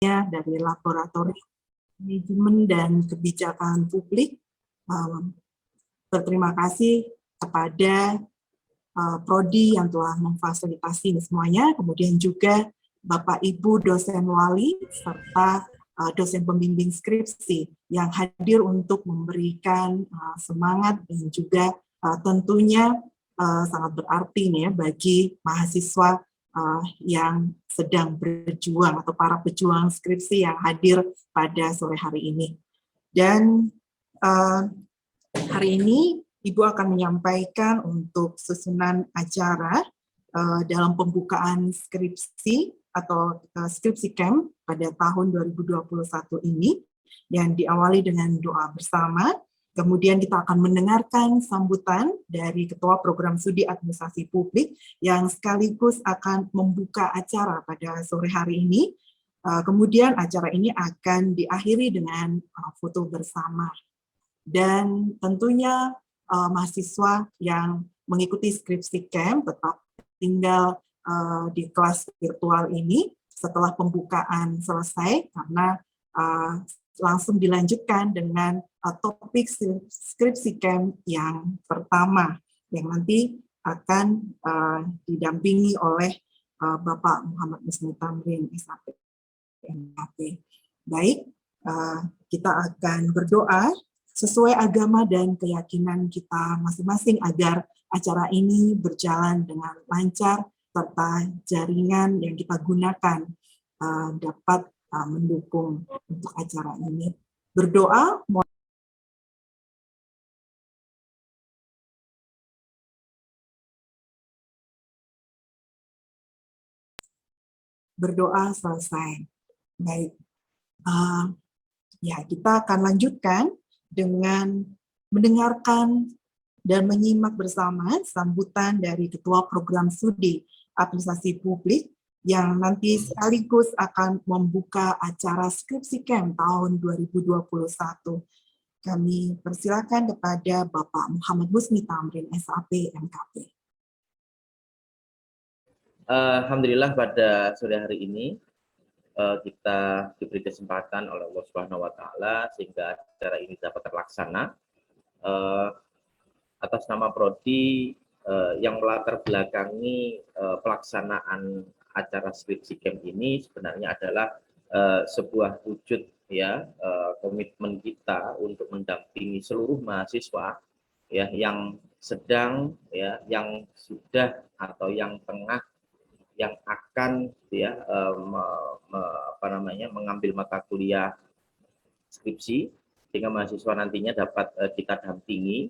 dari Laboratorium Manajemen dan Kebijakan Publik. Berterima kasih kepada Prodi yang telah memfasilitasi ini semuanya, kemudian juga Bapak Ibu dosen wali serta dosen pembimbing skripsi yang hadir untuk memberikan semangat dan juga tentunya sangat berarti nih ya bagi mahasiswa yang sedang berjuang atau para pejuang skripsi yang hadir pada sore hari ini. Dan hari ini Ibu akan menyampaikan untuk susunan acara dalam pembukaan skripsi atau skripsi camp pada tahun 2021 ini yang diawali dengan doa bersama. Kemudian kita akan mendengarkan sambutan dari Ketua Program Studi Administrasi Publik yang sekaligus akan membuka acara pada sore hari ini. Kemudian acara ini akan diakhiri dengan foto bersama. Dan tentunya mahasiswa yang mengikuti skripsi camp tetap tinggal di kelas virtual ini setelah pembukaan selesai karena langsung dilanjutkan dengan topik skripsi camp yang pertama yang nanti akan didampingi oleh Bapak Muhammad Musni Tamrin SAP MKP. Baik, kita akan berdoa sesuai agama dan keyakinan kita masing-masing agar acara ini berjalan dengan lancar serta jaringan yang kita gunakan dapat mendukung untuk acara ini. Berdoa, berdoa selesai. Baik, ya kita akan lanjutkan dengan mendengarkan dan menyimak bersama sambutan dari Ketua Program Studi Administrasi Publik yang nanti sekaligus akan membuka acara skripsi camp tahun 2021. Kami persilakan kepada Bapak Muhammad Musni Tamrin SAP MKP. Alhamdulillah pada sore hari ini kita diberi kesempatan oleh Allah Subhanahu wa taala sehingga acara ini dapat terlaksana. Atas nama prodi yang melatar belakangi pelaksanaan acara skripsi camp ini sebenarnya adalah sebuah wujud ya komitmen kita untuk mendampingi seluruh mahasiswa ya yang sedang ya yang sudah atau yang tengah yang akan ya mengambil mata kuliah skripsi sehingga mahasiswa nantinya dapat kita dampingi.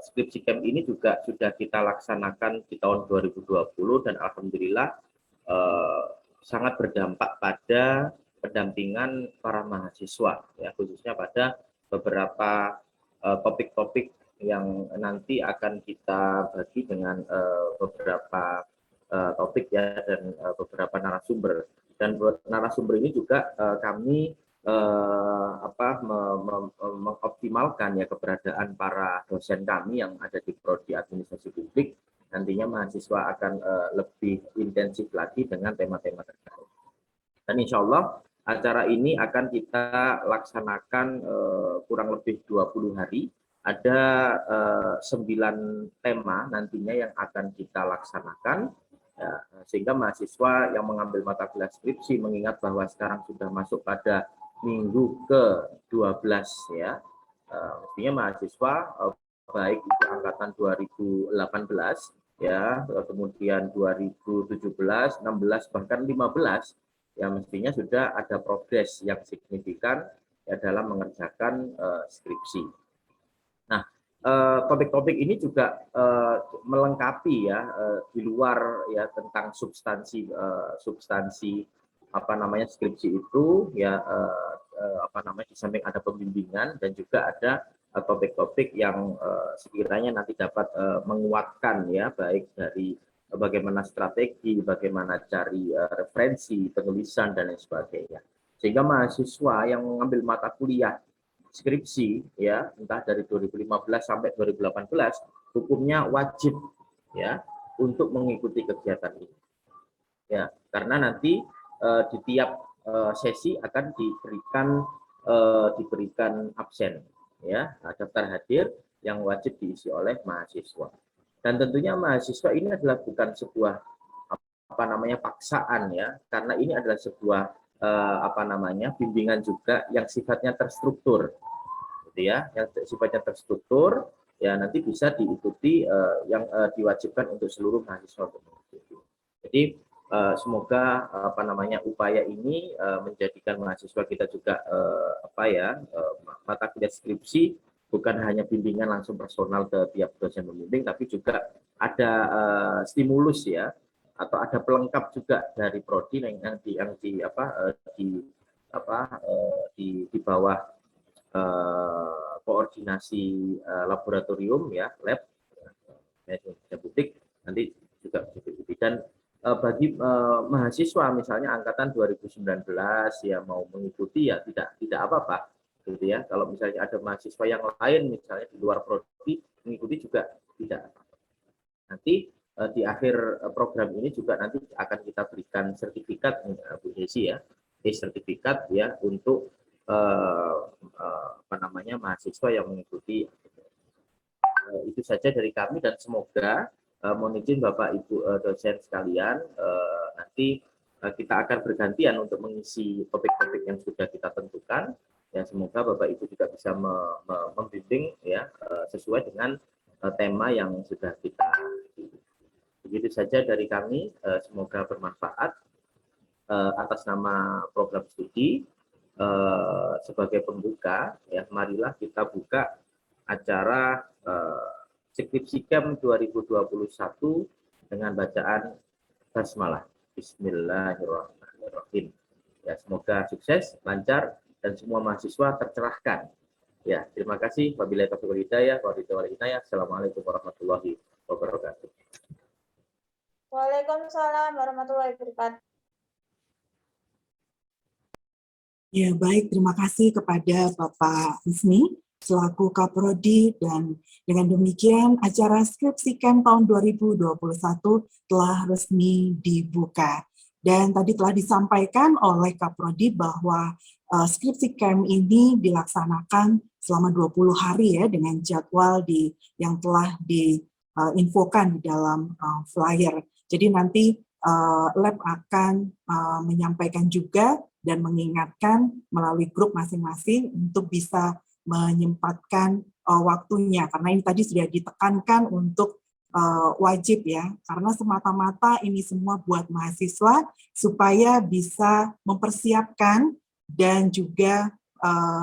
Skripsi camp ini juga sudah kita laksanakan di tahun 2020 dan alhamdulillah sangat berdampak pada pendampingan para mahasiswa ya khususnya pada beberapa topik-topik yang nanti akan kita bagi dengan beberapa topik ya dan beberapa narasumber, dan narasumber ini juga kami mengoptimalkan ya keberadaan para dosen kami yang ada di Prodi Administrasi Publik. Nantinya mahasiswa akan lebih intensif lagi dengan tema-tema terkait. Dan insya Allah acara ini akan kita laksanakan kurang lebih 20 hari. Ada 9 tema nantinya yang akan kita laksanakan. Ya, sehingga mahasiswa yang mengambil mata kuliah skripsi mengingat bahwa sekarang sudah masuk pada minggu ke-12 ya. Mestinya mahasiswa baik itu angkatan 2018 ya, kemudian 2017, 16 bahkan 15 ya mestinya sudah ada progres yang signifikan ya dalam mengerjakan skripsi. Nah, topik-topik ini juga melengkapi ya di luar ya tentang substansi skripsi itu ya di samping ada pembimbingan dan juga ada topik-topik yang sekiranya nanti dapat menguatkan ya baik dari bagaimana strategi, bagaimana cari referensi, penulisan dan lain sebagainya. Sehingga mahasiswa yang mengambil mata kuliah skripsi ya entah dari 2015 sampai 2018 hukumnya wajib ya untuk mengikuti kegiatan ini ya karena nanti di tiap sesi akan diberikan absen, ya, daftar hadir yang wajib diisi oleh mahasiswa. Dan tentunya mahasiswa ini adalah bukan sebuah paksaan, ya, karena ini adalah sebuah bimbingan juga yang sifatnya terstruktur, gitu ya, yang sifatnya terstruktur, ya, nanti bisa diikuti yang diwajibkan untuk seluruh mahasiswa untuk mengikuti. Jadi semoga upaya ini menjadikan mahasiswa kita juga mata kuliah skripsi bukan hanya bimbingan langsung personal ke tiap dosen pembimbing, tapi juga ada stimulus, ya, atau ada pelengkap juga dari prodi yang di bawah koordinasi laboratorium, ya, lab publik nanti juga diikuti. Dan bagi mahasiswa misalnya angkatan 2019 ya mau mengikuti, ya tidak apa-apa, gitu ya. Kalau misalnya ada mahasiswa yang lain misalnya di luar prodi mengikuti juga tidak apa-apa. Nanti di akhir program ini juga nanti akan kita berikan sertifikat, Bu Desi, ya, sertifikat, ya, untuk mahasiswa yang mengikuti. Itu saja dari kami, dan semoga mohon izin Bapak Ibu dosen sekalian, nanti kita akan bergantian untuk mengisi topik-topik yang sudah kita tentukan, ya, semoga Bapak Ibu juga bisa membimbing, ya, sesuai dengan tema yang sudah kita. Begitu saja dari kami, semoga bermanfaat. Atas nama program studi sebagai pembuka, ya, marilah kita buka acara Skripsi Camp 2021 dengan bacaan basmalah. Bismillahirrahmanirrahim. Ya, semoga sukses, lancar, dan semua mahasiswa tercerahkan. Ya, terima kasih. Wabillahi taufiq wal hidayah. Assalamualaikum warahmatullahi wabarakatuh. Waalaikumsalam warahmatullahi wabarakatuh. Ya, baik, terima kasih kepada Bapak Husni selaku Kaprodi, dan dengan demikian acara Skripsi Camp tahun 2021 telah resmi dibuka. Dan tadi telah disampaikan oleh Kaprodi bahwa Skripsi Camp ini dilaksanakan selama 20 hari, ya, dengan jadwal yang telah diinfokan di dalam flyer. Jadi nanti lab akan menyampaikan juga dan mengingatkan melalui grup masing-masing untuk bisa menyempatkan waktunya, karena ini tadi sudah ditekankan untuk wajib, ya, karena semata-mata ini semua buat mahasiswa supaya bisa mempersiapkan dan juga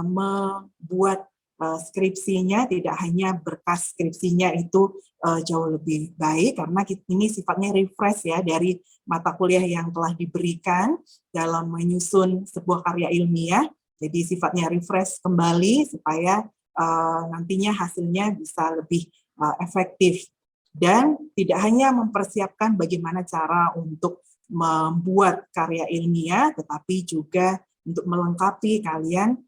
membuat skripsinya, tidak hanya berkas skripsinya itu jauh lebih baik, karena ini sifatnya refresh, ya, dari mata kuliah yang telah diberikan dalam menyusun sebuah karya ilmiah. Jadi sifatnya refresh kembali supaya nantinya hasilnya bisa lebih efektif. Dan tidak hanya mempersiapkan bagaimana cara untuk membuat karya ilmiah, tetapi juga untuk melengkapi kalian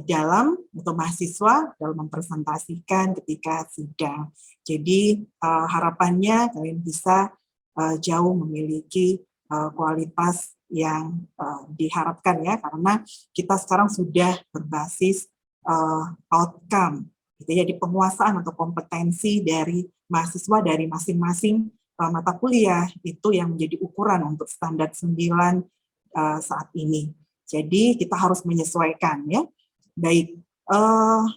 dalam atau mahasiswa dalam mempresentasikan ketika sidang. Jadi harapannya kalian bisa jauh memiliki kualitas yang diharapkan, ya, karena kita sekarang sudah berbasis outcome, gitu ya, di penguasaan atau kompetensi dari mahasiswa dari masing-masing mata kuliah itu yang menjadi ukuran untuk standar 9 saat ini. Jadi kita harus menyesuaikan, ya. Baik,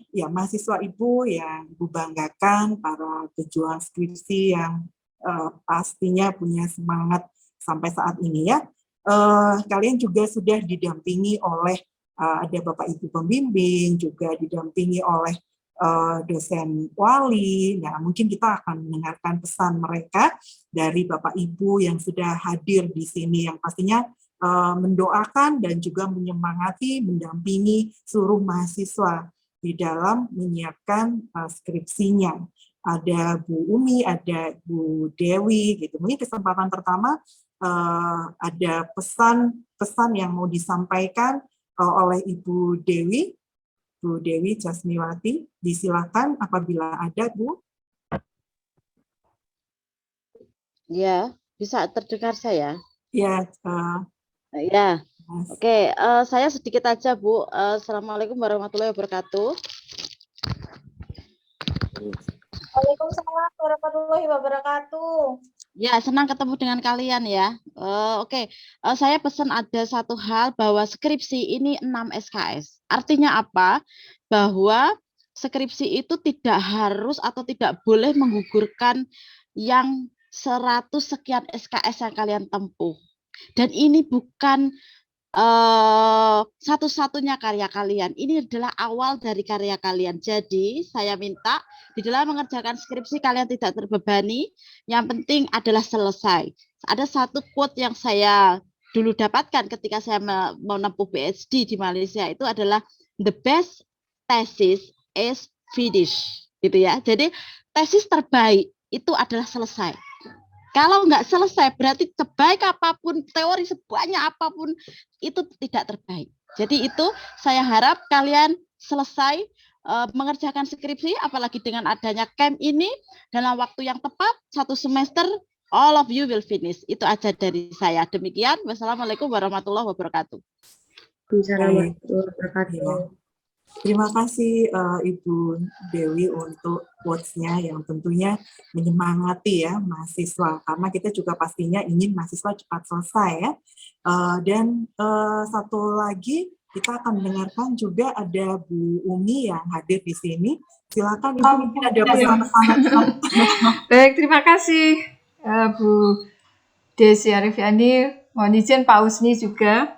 ya, mahasiswa Ibu yang Ibu banggakan, para pejuang skripsi yang pastinya punya semangat sampai saat ini, ya. Kalian juga sudah didampingi oleh ada Bapak Ibu pembimbing, juga didampingi oleh dosen wali. Nah, mungkin kita akan mendengarkan pesan mereka dari Bapak Ibu yang sudah hadir di sini, yang pastinya mendoakan dan juga menyemangati, mendampingi seluruh mahasiswa di dalam menyiapkan skripsinya. Ada Bu Umi, ada Bu Dewi, gitu. Mungkin kesempatan pertama ada pesan yang mau disampaikan oleh Ibu Dewi, Bu Dewi Jasmiwati. Disilakan apabila ada, Bu. Ya, bisa terdengar saya? Ya. Ya, Mas. Oke, saya sedikit aja, Bu. Assalamualaikum warahmatullahi wabarakatuh. Waalaikumsalam warahmatullahi wabarakatuh. Ya, senang ketemu dengan kalian ya. Oke, saya pesan ada satu hal bahwa skripsi ini 6 SKS. Artinya apa? Bahwa skripsi itu tidak harus atau tidak boleh menggugurkan yang 100 sekian SKS yang kalian tempuh. Dan ini bukan satu-satunya karya kalian. Ini adalah awal dari karya kalian. Jadi saya minta di dalam mengerjakan skripsi kalian tidak terbebani. Yang penting adalah selesai. Ada satu quote yang saya dulu dapatkan ketika saya menempuh PhD di Malaysia, itu adalah the best thesis is finished, gitu ya. Jadi tesis terbaik itu adalah selesai. Kalau nggak selesai, berarti sebaik apapun, teori sebanyak apapun, itu tidak terbaik. Jadi itu saya harap kalian selesai mengerjakan skripsi, apalagi dengan adanya camp ini, dalam waktu yang tepat, 1 semester, all of you will finish. Itu aja dari saya. Demikian, wassalamualaikum warahmatullahi wabarakatuh. Baik. Ya. Terima kasih Ibu Dewi untuk quotes-nya yang tentunya menyemangati ya mahasiswa, karena kita juga pastinya ingin mahasiswa cepat selesai ya. Dan satu lagi kita akan mendengarkan juga ada Bu Umi yang hadir di sini. Silakan Ibu, mungkin ada pesan-pesan. Baik, terima kasih Bu Desi Arifiani. Mohon izin Pak Usni juga.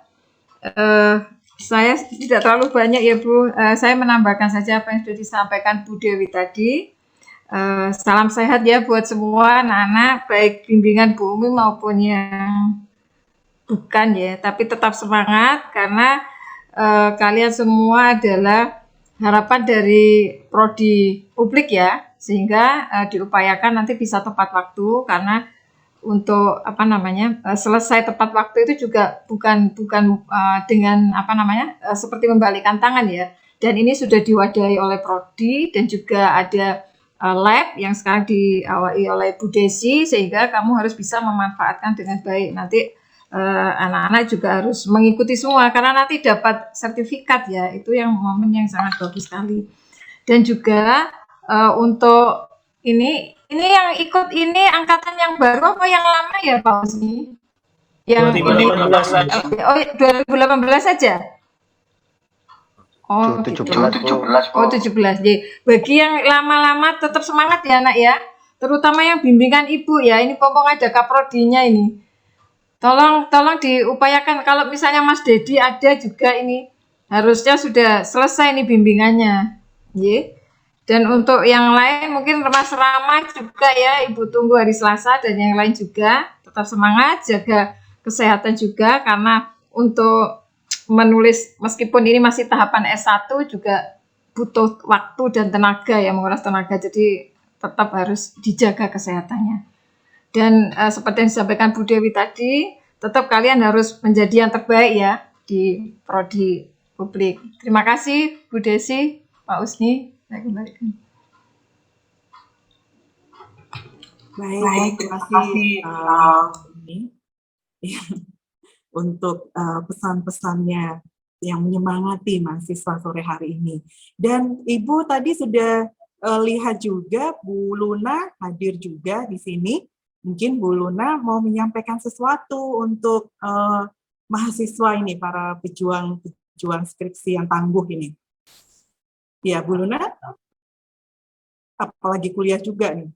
Saya tidak terlalu banyak ya Bu, saya menambahkan saja apa yang sudah disampaikan Bu Dewi tadi. Salam sehat ya buat semua anak-anak, baik bimbingan Bu Umi maupun yang bukan ya, tapi tetap semangat karena kalian semua adalah harapan dari prodi publik ya, sehingga diupayakan nanti bisa tepat waktu, karena untuk selesai tepat waktu itu juga bukan dengan seperti membalikkan tangan ya. Dan ini sudah diwadahi oleh prodi dan juga ada lab yang sekarang diawali oleh Bu Desi, sehingga kamu harus bisa memanfaatkan dengan baik. Nanti anak-anak juga harus mengikuti semua karena nanti dapat sertifikat ya. Itu yang momen yang sangat bagus sekali. Dan juga untuk ini yang ikut ini angkatan yang baru apa yang lama ya Pak Usni? Yang 2018 saja? Oh, 17. Oh, 17. Jadi, bagi yang lama-lama tetap semangat ya anak ya. Terutama yang bimbingan Ibu ya. Ini pompong ada kaprodinya ini. Tolong diupayakan kalau misalnya Mas Dedi ada juga ini. Harusnya sudah selesai ini bimbingannya. Nggih. Dan untuk yang lain mungkin Mas Rama juga ya, Ibu tunggu hari Selasa, dan yang lain juga tetap semangat, jaga kesehatan juga, karena untuk menulis meskipun ini masih tahapan S1 juga butuh waktu dan tenaga ya, menguras tenaga, jadi tetap harus dijaga kesehatannya. Dan seperti yang disampaikan Bu Dewi tadi, tetap kalian harus menjadi yang terbaik ya di prodi publik. Terima kasih Bu Desi, Pak Usni. Baik, terima kasih ini untuk pesan-pesannya yang menyemangati mahasiswa sore hari ini. Dan Ibu tadi sudah lihat juga Bu Luna hadir juga di sini. Mungkin Bu Luna mau menyampaikan sesuatu untuk mahasiswa ini, para pejuang skripsi yang tangguh ini. Ya, Bu Luna, apalagi kuliah juga nih.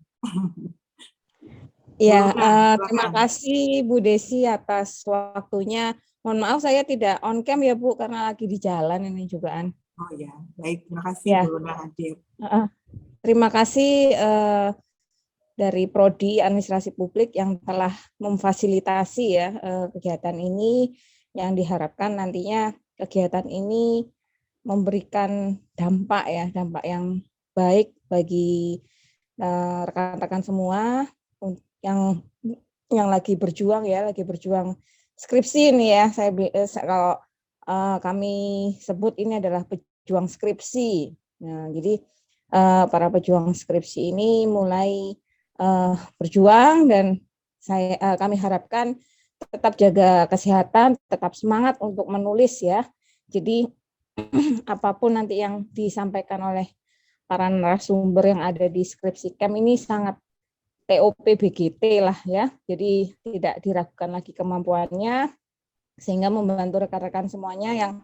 Ya, terima kasih Bu Desi atas waktunya. Mohon maaf saya tidak on cam ya Bu, karena lagi di jalan ini jugaan. Oh ya, baik. Terima kasih ya. Bu Luna hadir. Terima kasih dari Prodi Administrasi Publik yang telah memfasilitasi ya kegiatan ini, yang diharapkan nantinya kegiatan ini memberikan dampak yang baik bagi rekan-rekan semua yang lagi berjuang skripsi ini ya. Kalau kami sebut ini adalah pejuang skripsi. Nah, jadi para pejuang skripsi ini mulai berjuang, dan kami harapkan tetap jaga kesehatan, tetap semangat untuk menulis ya. Jadi apapun nanti yang disampaikan oleh para narasumber yang ada di skripsi camp ini sangat TOP BGT lah ya. Jadi tidak diragukan lagi kemampuannya, sehingga membantu rekan-rekan semuanya yang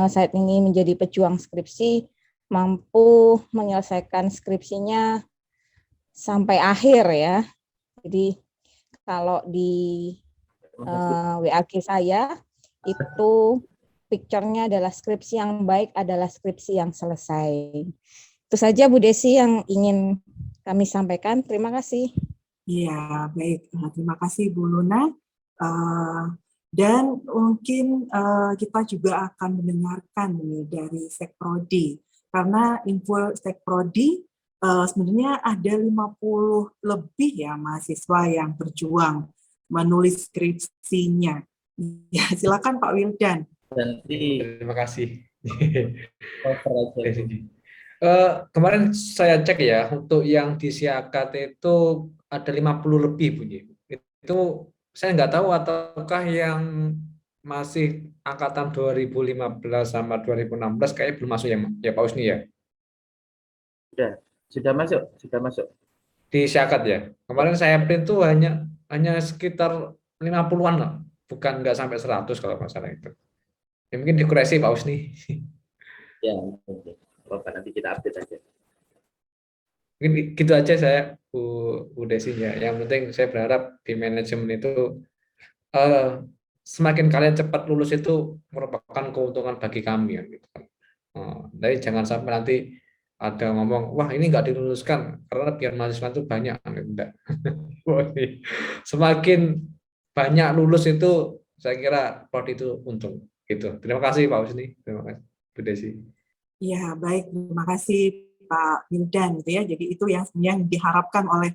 saat ini menjadi pejuang skripsi mampu menyelesaikan skripsinya sampai akhir ya. Jadi kalau di WAG saya itu picture-nya adalah skripsi yang baik adalah skripsi yang selesai. Itu saja Bu Desi yang ingin kami sampaikan. Terima kasih. Ya, baik. Terima kasih Bu Luna. Dan mungkin kita juga akan mendengarkan nih dari Sekprodi. Karena info Sekprodi sebenarnya ada 50 lebih ya mahasiswa yang berjuang menulis skripsinya. Ya, silakan Pak Wildan. Terima kasih. Kemarin saya cek ya, untuk yang di Siakat itu ada 50 lebih bunyi. Itu saya nggak tahu ataukah yang masih angkatan 2015 sama 2016 kayaknya belum masuk ya Pak Usni ya? Sudah masuk. Di Siakat ya. Kemarin saya print tuh hanya sekitar 50-an lah, bukan nggak sampai 100 kalau masalah itu. Ya, mungkin dikoreksi Pak Usni. Ya, nanti kita update aja. Mungkin gitu aja saya Bu Desi ya. Yang penting saya berharap di manajemen itu semakin kalian cepat lulus itu merupakan keuntungan bagi kami ya, gitu. Jadi jangan sampai nanti ada ngomong, wah ini nggak diluluskan karena biar mahasiswa itu banyak. Enggak. Semakin banyak lulus itu saya kira prodi itu untung. Gitu. Terima kasih Pak Usni. Terima kasih Bu Desi. Ya, baik. Terima kasih Pak Wildan gitu ya. Jadi itu yang sebenarnya diharapkan oleh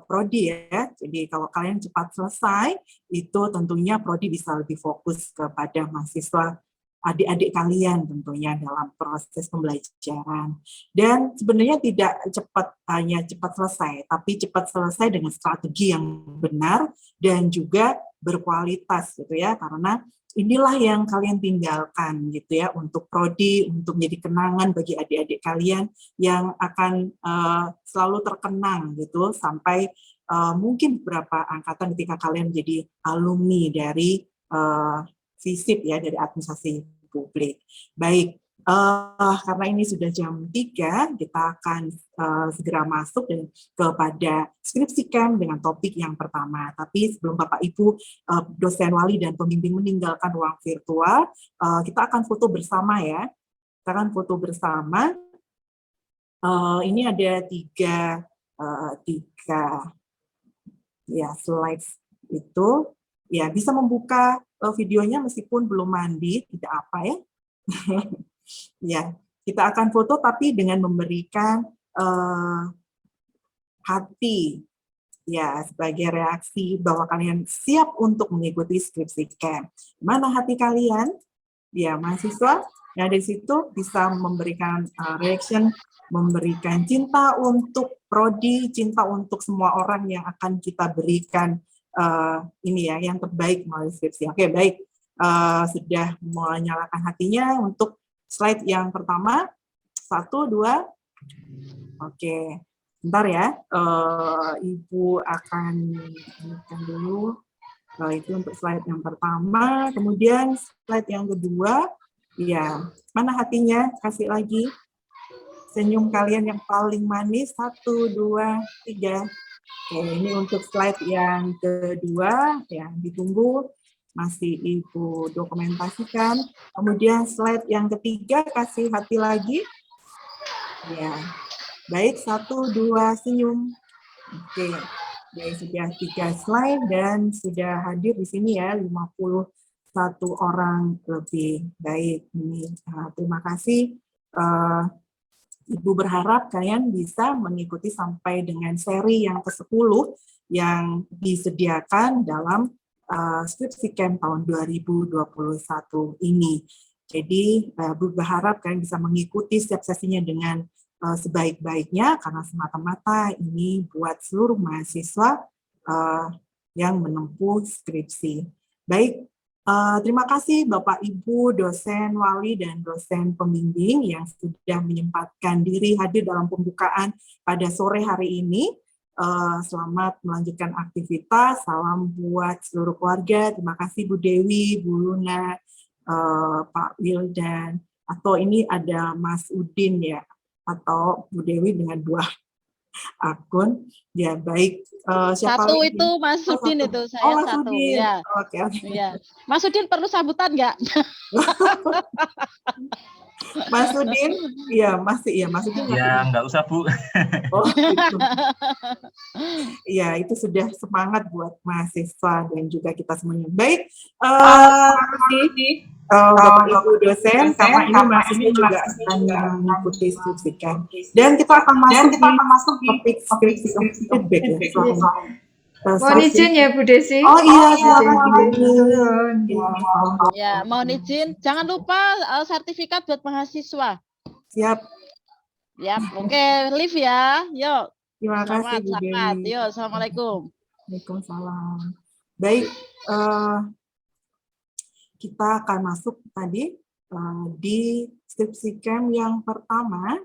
prodi ya. Jadi kalau kalian cepat selesai, itu tentunya prodi bisa lebih fokus kepada mahasiswa adik-adik kalian tentunya dalam proses pembelajaran. Dan sebenarnya tidak hanya cepat selesai, tapi cepat selesai dengan strategi yang benar dan juga berkualitas gitu ya. Karena inilah yang kalian tinggalkan gitu ya untuk prodi, untuk menjadi kenangan bagi adik-adik kalian yang akan selalu terkenang gitu sampai mungkin beberapa angkatan ketika kalian menjadi alumni dari FISIP ya, dari administrasi publik. Baik, karena ini sudah jam 3, kita akan segera masuk kepada skripsi camp dengan topik yang pertama. Tapi sebelum Bapak Ibu dosen wali dan pembimbing meninggalkan ruang virtual, kita akan foto bersama ya. Kita akan foto bersama. Ini ada tiga ya slides itu. Ya, bisa membuka videonya meskipun belum mandi, tidak apa ya. Ya, kita akan foto tapi dengan memberikan hati ya sebagai reaksi bahwa kalian siap untuk mengikuti skripsi camp. Mana hati kalian? Ya, mahasiswa yang dari situ bisa memberikan reaction, memberikan cinta untuk prodi, cinta untuk semua orang yang akan kita berikan ini ya yang terbaik melalui skripsi. Oke, baik. Sudah menyalakan hatinya untuk slide yang pertama. 1, 2. Oke, bentar ya. Ibu akan berikan dulu. Itu untuk slide yang pertama. Kemudian slide yang kedua. Ya, mana hatinya? Kasih lagi. Senyum kalian yang paling manis. 1, 2, 3. Oke, ini untuk slide yang kedua, yang ditunggu, masih Ibu dokumentasikan. Kemudian slide yang ketiga, kasih hati lagi. Ya, baik, 1, 2, senyum. Oke, baik, sudah 3 slide dan sudah hadir di sini ya, 51 orang lebih. Baik, ini terima kasih. Ibu berharap kalian bisa mengikuti sampai dengan seri yang ke-10 yang disediakan dalam skripsi camp tahun 2021 ini. Jadi, Ibu berharap kalian bisa mengikuti setiap sesinya dengan sebaik-baiknya, karena semata-mata ini buat seluruh mahasiswa yang menempuh skripsi. Baik, terima kasih Bapak Ibu dosen wali dan dosen pembimbing yang sudah menyempatkan diri hadir dalam pembukaan pada sore hari ini. Selamat melanjutkan aktivitas, salam buat seluruh keluarga. Terima kasih Bu Dewi, Bu Luna, Pak Wildan, atau ini ada Mas Udin ya, atau Bu Dewi dengan 2 akun. Ya baik, siapa Satu lagi? itu Mas Oh, Sudin satu. itu, Oh, saya Mas satu. Udin. Ya, Oke. ya. Mas Sudin perlu sambutan nggak? Mas Udin, iya masih, iya Mas Udin masih. Ya, nggak usah, Bu. Oh, gitu. Iya, itu sudah semangat buat mahasiswa dan juga kita semuanya. Baik, terima kasih Bapak Ibu dosen, karena ini mahasiswa juga akan mengikuti skripsi kan. Dan kita akan masuk di topik skripsi feedback ya. Mohon izin ya Bu Desi. Oh iya, silakan Bu Mohon Desi. turun. Ya, mohon izin. Jangan lupa sertifikat buat mahasiswa. Siap. Ya, oke, live ya. Yuk. Terima kasih Bu Selamat. Dewi. Yuk, assalamualaikum. Waalaikumsalam. Baik, kita akan masuk tadi di skripsi camp yang pertama.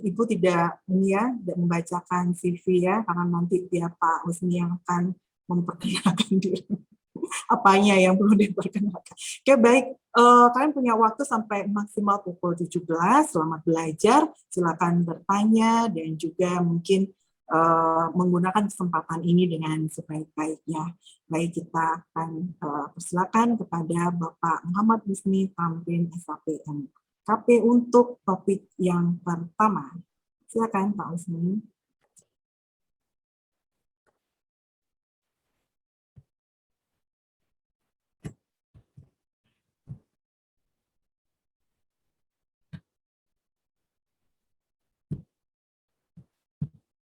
Ibu tidak ini ya, tidak membacakan CV ya, karena nanti dia Pak Husni yang akan memperkenalkan diri. Apanya yang perlu diperkenalkan. Oke, baik. Kalian punya waktu sampai maksimal pukul 17. Selamat belajar. Silakan bertanya dan juga mungkin menggunakan kesempatan ini dengan sebaik-baiknya. Baik, kita akan persilakan kepada Bapak Muhammad Husni Tamrin SAPM. KP untuk topik yang pertama. Silakan Pak Husni.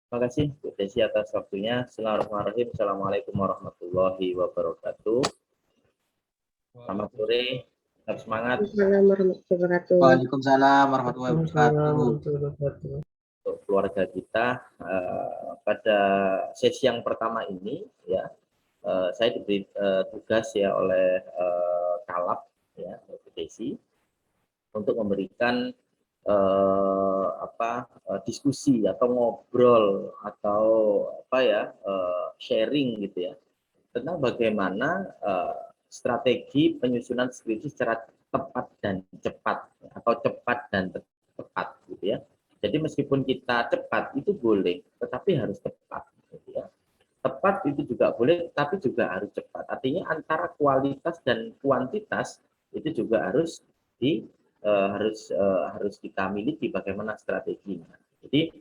Terima kasih Bu Desi atas waktunya. Bismillahirrahmanirrahim. Assalamualaikum warahmatullahi wabarakatuh. Selamat sore. Tetap semangat. Waalaikumsalam warahmatullahi wabarakatuh. Untuk keluarga kita pada sesi yang pertama ini ya saya diberi tugas ya oleh Kalap ya Bu Desi untuk memberikan diskusi atau ngobrol atau sharing gitu ya tentang bagaimana strategi penyusunan skripsi secara tepat dan cepat atau cepat dan tepat gitu ya. Jadi meskipun kita cepat itu boleh, tetapi harus tepat gitu ya. Tepat itu juga boleh, tapi juga harus cepat. Artinya antara kualitas dan kuantitas itu juga harus kita miliki bagaimana strateginya. Jadi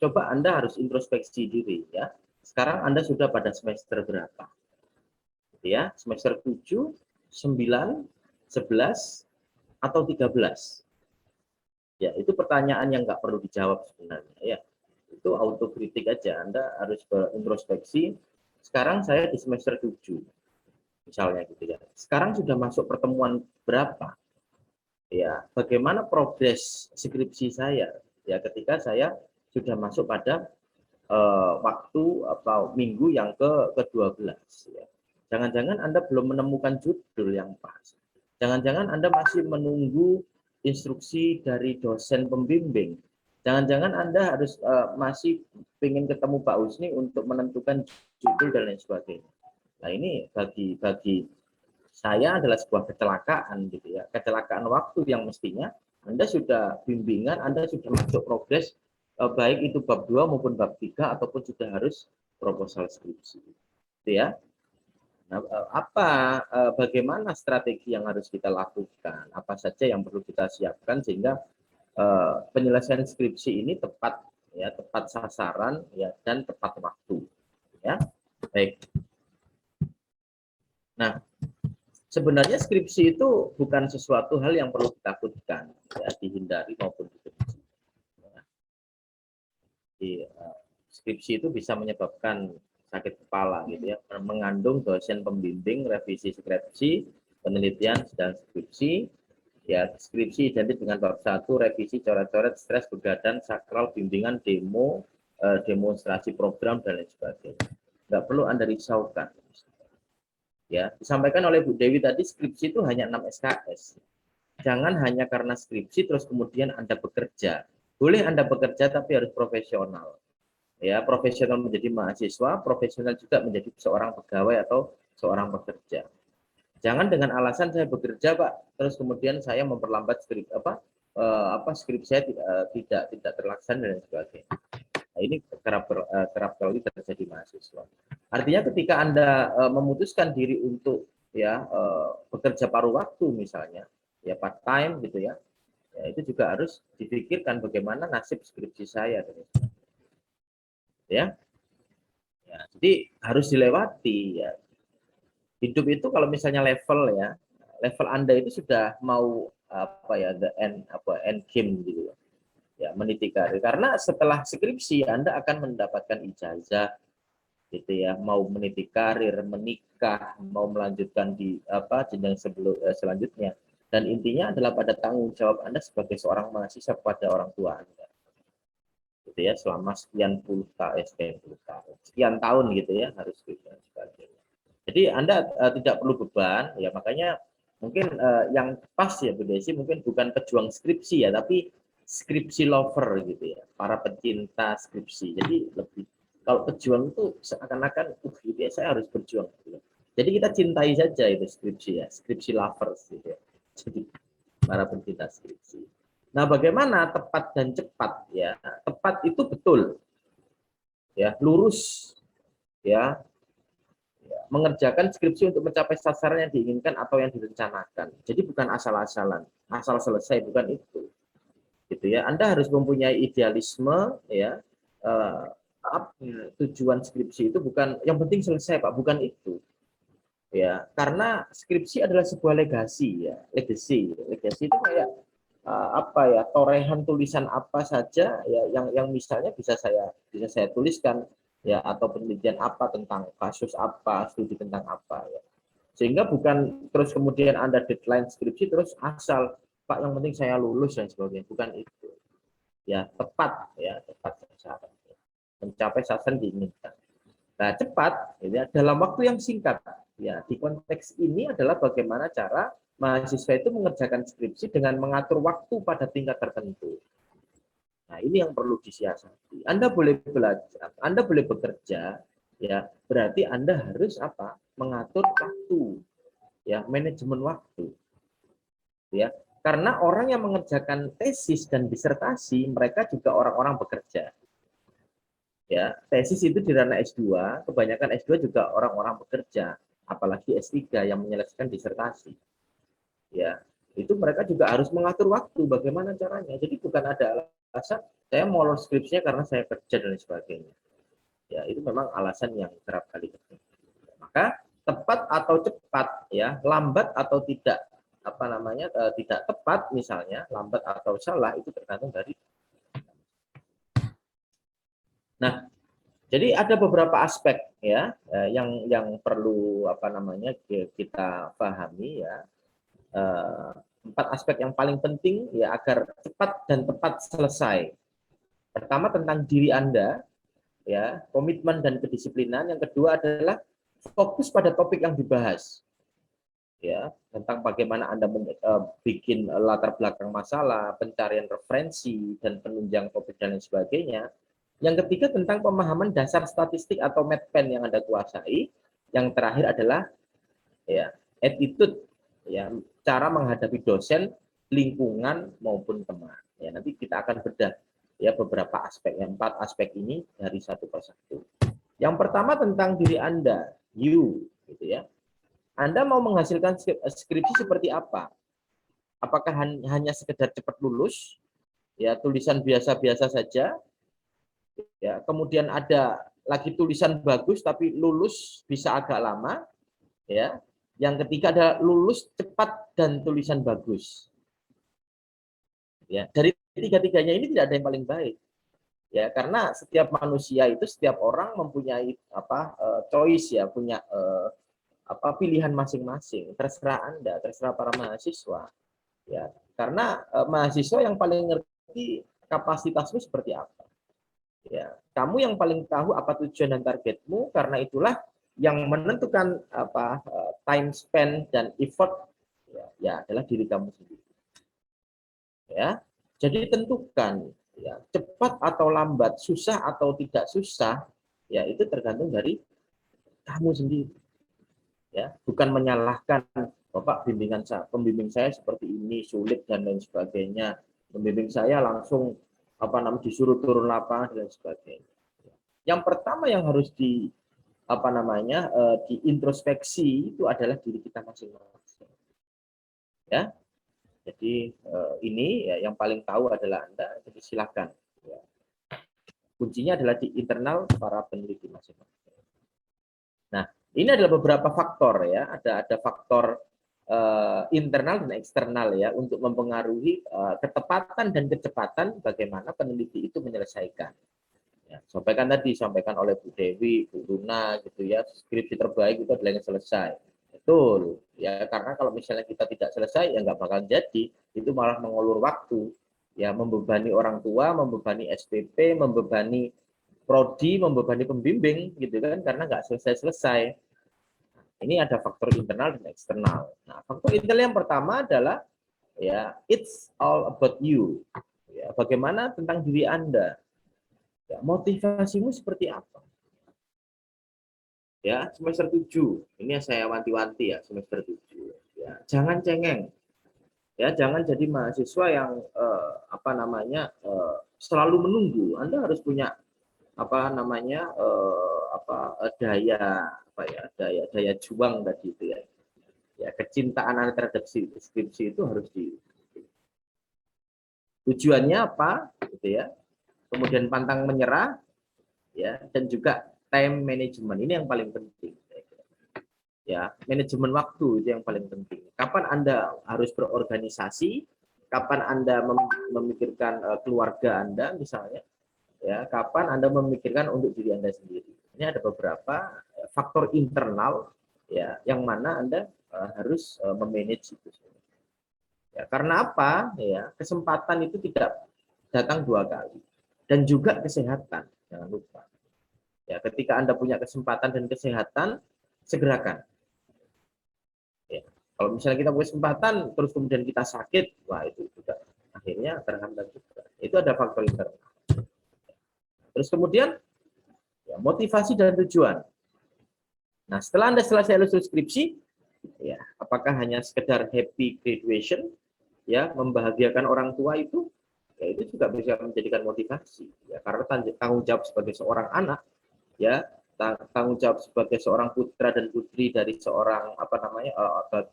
coba Anda harus introspeksi diri ya. Sekarang Anda sudah pada semester berapa? Gitu ya, semester 7, 9, 11 atau 13. Ya, itu pertanyaan yang nggak perlu dijawab sebenarnya ya. Itu autokritik aja. Anda harus berintrospeksi. Sekarang saya di semester 7. Misalnya gitu ya. Sekarang sudah masuk pertemuan berapa? Ya, bagaimana progres skripsi saya ya ketika saya sudah masuk pada waktu atau minggu yang ke-12 ya. Jangan-jangan Anda belum menemukan judul yang pas. Jangan-jangan Anda masih menunggu instruksi dari dosen pembimbing. Jangan-jangan Anda harus masih ingin ketemu Pak Husni untuk menentukan judul dan lain sebagainya. Nah, ini bagi saya adalah sebuah kecelakaan gitu ya, kecelakaan waktu yang mestinya Anda sudah bimbingan, Anda sudah masuk progres baik itu bab 2 maupun bab 3 ataupun sudah harus proposal skripsi. Gitu ya. Nah, bagaimana strategi yang harus kita lakukan? Apa saja yang perlu kita siapkan sehingga penyelesaian skripsi ini tepat ya, tepat sasaran ya dan tepat waktu ya. Baik. Nah, sebenarnya skripsi itu bukan sesuatu hal yang perlu ditakutkan, ya, dihindari maupun dibenci. Skripsi itu bisa menyebabkan sakit kepala, gitu ya, mengandung dosen pembimbing, revisi skripsi, penelitian dan skripsi. Ya, skripsi identik dengan bab 1, revisi, coret-coret, stres, begadang, sakral, bimbingan, demo, demonstrasi program dan lain sebagainya. nggak perlu Anda risaukan. Ya, disampaikan oleh Bu Dewi tadi, skripsi itu hanya 6 SKS. Jangan hanya karena skripsi terus kemudian Anda bekerja. Boleh Anda bekerja tapi harus profesional. Ya, profesional menjadi mahasiswa, profesional juga menjadi seorang pegawai atau seorang pekerja. Jangan dengan alasan saya bekerja, Pak, terus kemudian saya memperlambat skrip saya tidak terlaksana dan sebagainya. Nah, ini kerap kali terjadi mahasiswa. Artinya ketika Anda memutuskan diri untuk bekerja paruh waktu misalnya, ya part time gitu ya, itu juga harus dipikirkan bagaimana nasib skripsi saya dan sebagainya. Ya, jadi harus dilewati ya. Hidup itu kalau misalnya level Anda itu sudah mau the end game gitu ya, meniti karir. Karena setelah skripsi Anda akan mendapatkan ijazah gitu ya, mau meniti karir, menikah, mau melanjutkan di jenjang selanjutnya. Dan intinya adalah pada tanggung jawab Anda sebagai seorang mahasiswa kepada orang tua Anda. Gitu ya, selama sekian tahun gitu ya, harus sebagainya. Jadi Anda tidak perlu beban ya, makanya mungkin yang pas ya Bu Desi mungkin bukan pejuang skripsi ya, tapi skripsi lover gitu ya, para pecinta skripsi. Jadi lebih, kalau pejuang itu seakan-akan gitu ya, saya harus berjuang gitu. Jadi kita cintai saja itu skripsi ya, skripsi lovers gitu ya. Jadi para pencinta skripsi. Nah, bagaimana tepat dan cepat ya? Tepat itu betul. Ya, lurus ya. Mengerjakan skripsi untuk mencapai sasaran yang diinginkan atau yang direncanakan. Jadi bukan asal-asalan, asal selesai, bukan itu. Gitu ya. Anda harus mempunyai idealisme ya. Tujuan skripsi itu bukan yang penting selesai, Pak, bukan itu. Ya, karena skripsi adalah sebuah legasi ya, legacy. Legacy itu kayak torehan tulisan apa saja ya yang misalnya bisa saya tuliskan ya, atau penelitian apa tentang kasus apa, studi tentang apa ya. Sehingga bukan terus kemudian Anda deadline skripsi terus asal, Pak, yang penting saya lulus dan sebagainya, bukan itu. Ya, tepat sasaran. Mencapai sasaran diinginkan. Nah, cepat ya, dalam waktu yang singkat ya, di konteks ini adalah bagaimana cara mahasiswa itu mengerjakan skripsi dengan mengatur waktu pada tingkat tertentu. Nah, ini yang perlu disiasati. Anda boleh belajar, Anda boleh bekerja, ya berarti Anda harus mengatur waktu, ya manajemen waktu, ya. Karena orang yang mengerjakan tesis dan disertasi, mereka juga orang-orang bekerja. Ya, tesis itu di ranah S2, kebanyakan S2 juga orang-orang bekerja, apalagi S3 yang menyelesaikan disertasi. Ya, itu mereka juga harus mengatur waktu, bagaimana caranya. Jadi bukan ada alasan saya mau lulus skripsinya karena saya kerja dan sebagainya. Ya, itu memang alasan yang kerap kali terjadi. Maka tepat atau cepat ya, lambat atau tidak tidak tepat misalnya, lambat atau salah itu tergantung dari. Nah, jadi ada beberapa aspek ya yang perlu kita pahami ya. 4 aspek yang paling penting ya agar cepat dan tepat selesai. Pertama tentang diri Anda ya, komitmen dan kedisiplinan. Yang kedua adalah fokus pada topik yang dibahas. Ya, tentang bagaimana Anda bikin latar belakang masalah, pencarian referensi dan penunjang topik dan lain sebagainya. Yang ketiga tentang pemahaman dasar statistik atau MedPen yang Anda kuasai. Yang terakhir adalah ya attitude ya, cara menghadapi dosen, lingkungan maupun teman. Ya, nanti kita akan bedah ya beberapa aspek, 4 aspek ini dari satu persatu. Yang pertama tentang diri Anda, you gitu ya. Anda mau menghasilkan skripsi seperti apa? Apakah hanya sekedar cepat lulus? Ya, tulisan biasa-biasa saja. Ya, kemudian ada lagi tulisan bagus tapi lulus bisa agak lama, ya. Yang ketiga adalah lulus cepat dan tulisan bagus. Ya, dari tiga-tiganya ini tidak ada yang paling baik. Ya, karena setiap manusia itu, setiap orang mempunyai choice ya, punya pilihan masing-masing. Terserah Anda, terserah para mahasiswa. Ya, karena mahasiswa yang paling ngerti kapasitasmu seperti apa. Ya, kamu yang paling tahu apa tujuan dan targetmu, karena itulah yang menentukan time spend dan effort ya adalah diri kamu sendiri. Ya, jadi tentukan ya, cepat atau lambat, susah atau tidak susah, ya itu tergantung dari kamu sendiri. Ya, bukan menyalahkan Bapak pembimbing saya seperti ini sulit dan lain sebagainya. Pembimbing saya langsung disuruh turun lapangan dan sebagainya. Yang pertama yang harus diintrospeksi itu adalah diri kita masing-masing. Ya. Jadi ini ya, yang paling tahu adalah Anda. Jadi silakan. Ya. Kuncinya adalah di internal para peneliti masing-masing. Nah, ini adalah beberapa faktor ya. Ada faktor internal dan eksternal ya untuk mempengaruhi ketepatan dan kecepatan bagaimana peneliti itu menyelesaikan. Ya, disampaikan oleh Bu Dewi, Bu Luna gitu ya, skripsi terbaik itu adalah yang selesai. Betul ya, karena kalau misalnya kita tidak selesai ya nggak bakal jadi, itu malah mengulur waktu ya, membebani orang tua, membebani SPP, membebani prodi, membebani pembimbing gitu kan, karena nggak selesai. Ini ada faktor internal dan eksternal. Nah, faktor internal yang pertama adalah ya, it's all about you. Ya, bagaimana tentang diri Anda? Ya, motivasimu seperti apa? Ya, semester 7. Ini saya wanti-wanti ya, semester 7. Ya, jangan cengeng. Ya, jangan jadi mahasiswa yang selalu menunggu. Anda harus punya daya juang tadi itu ya. Ya, kecintaan Anda terhadap skripsi itu harus tujuannya apa gitu ya. Kemudian pantang menyerah ya, dan juga time management ini yang paling penting. Ya, manajemen waktu itu yang paling penting. Kapan Anda harus berorganisasi, kapan Anda memikirkan keluarga Anda misalnya, ya, kapan Anda memikirkan untuk diri Anda sendiri. Ini ada beberapa faktor internal ya, yang mana Anda harus memanage itu. Ya, karena apa? Ya, kesempatan itu tidak datang 2 kali. Dan juga kesehatan, jangan lupa. Ya, ketika Anda punya kesempatan dan kesehatan, segerakan. Ya, kalau misalnya kita punya kesempatan, terus kemudian kita sakit, wah itu juga akhirnya terhambat juga. Itu ada faktor internal. Terus kemudian ya, motivasi dan tujuan. Nah, setelah Anda selesai lulus skripsi, ya, apakah hanya sekedar happy graduation, ya, membahagiakan orang tua itu, ya itu juga bisa menjadikan motivasi. Ya, karena tanggung jawab sebagai seorang anak, ya, tanggung jawab sebagai seorang putra dan putri dari seorang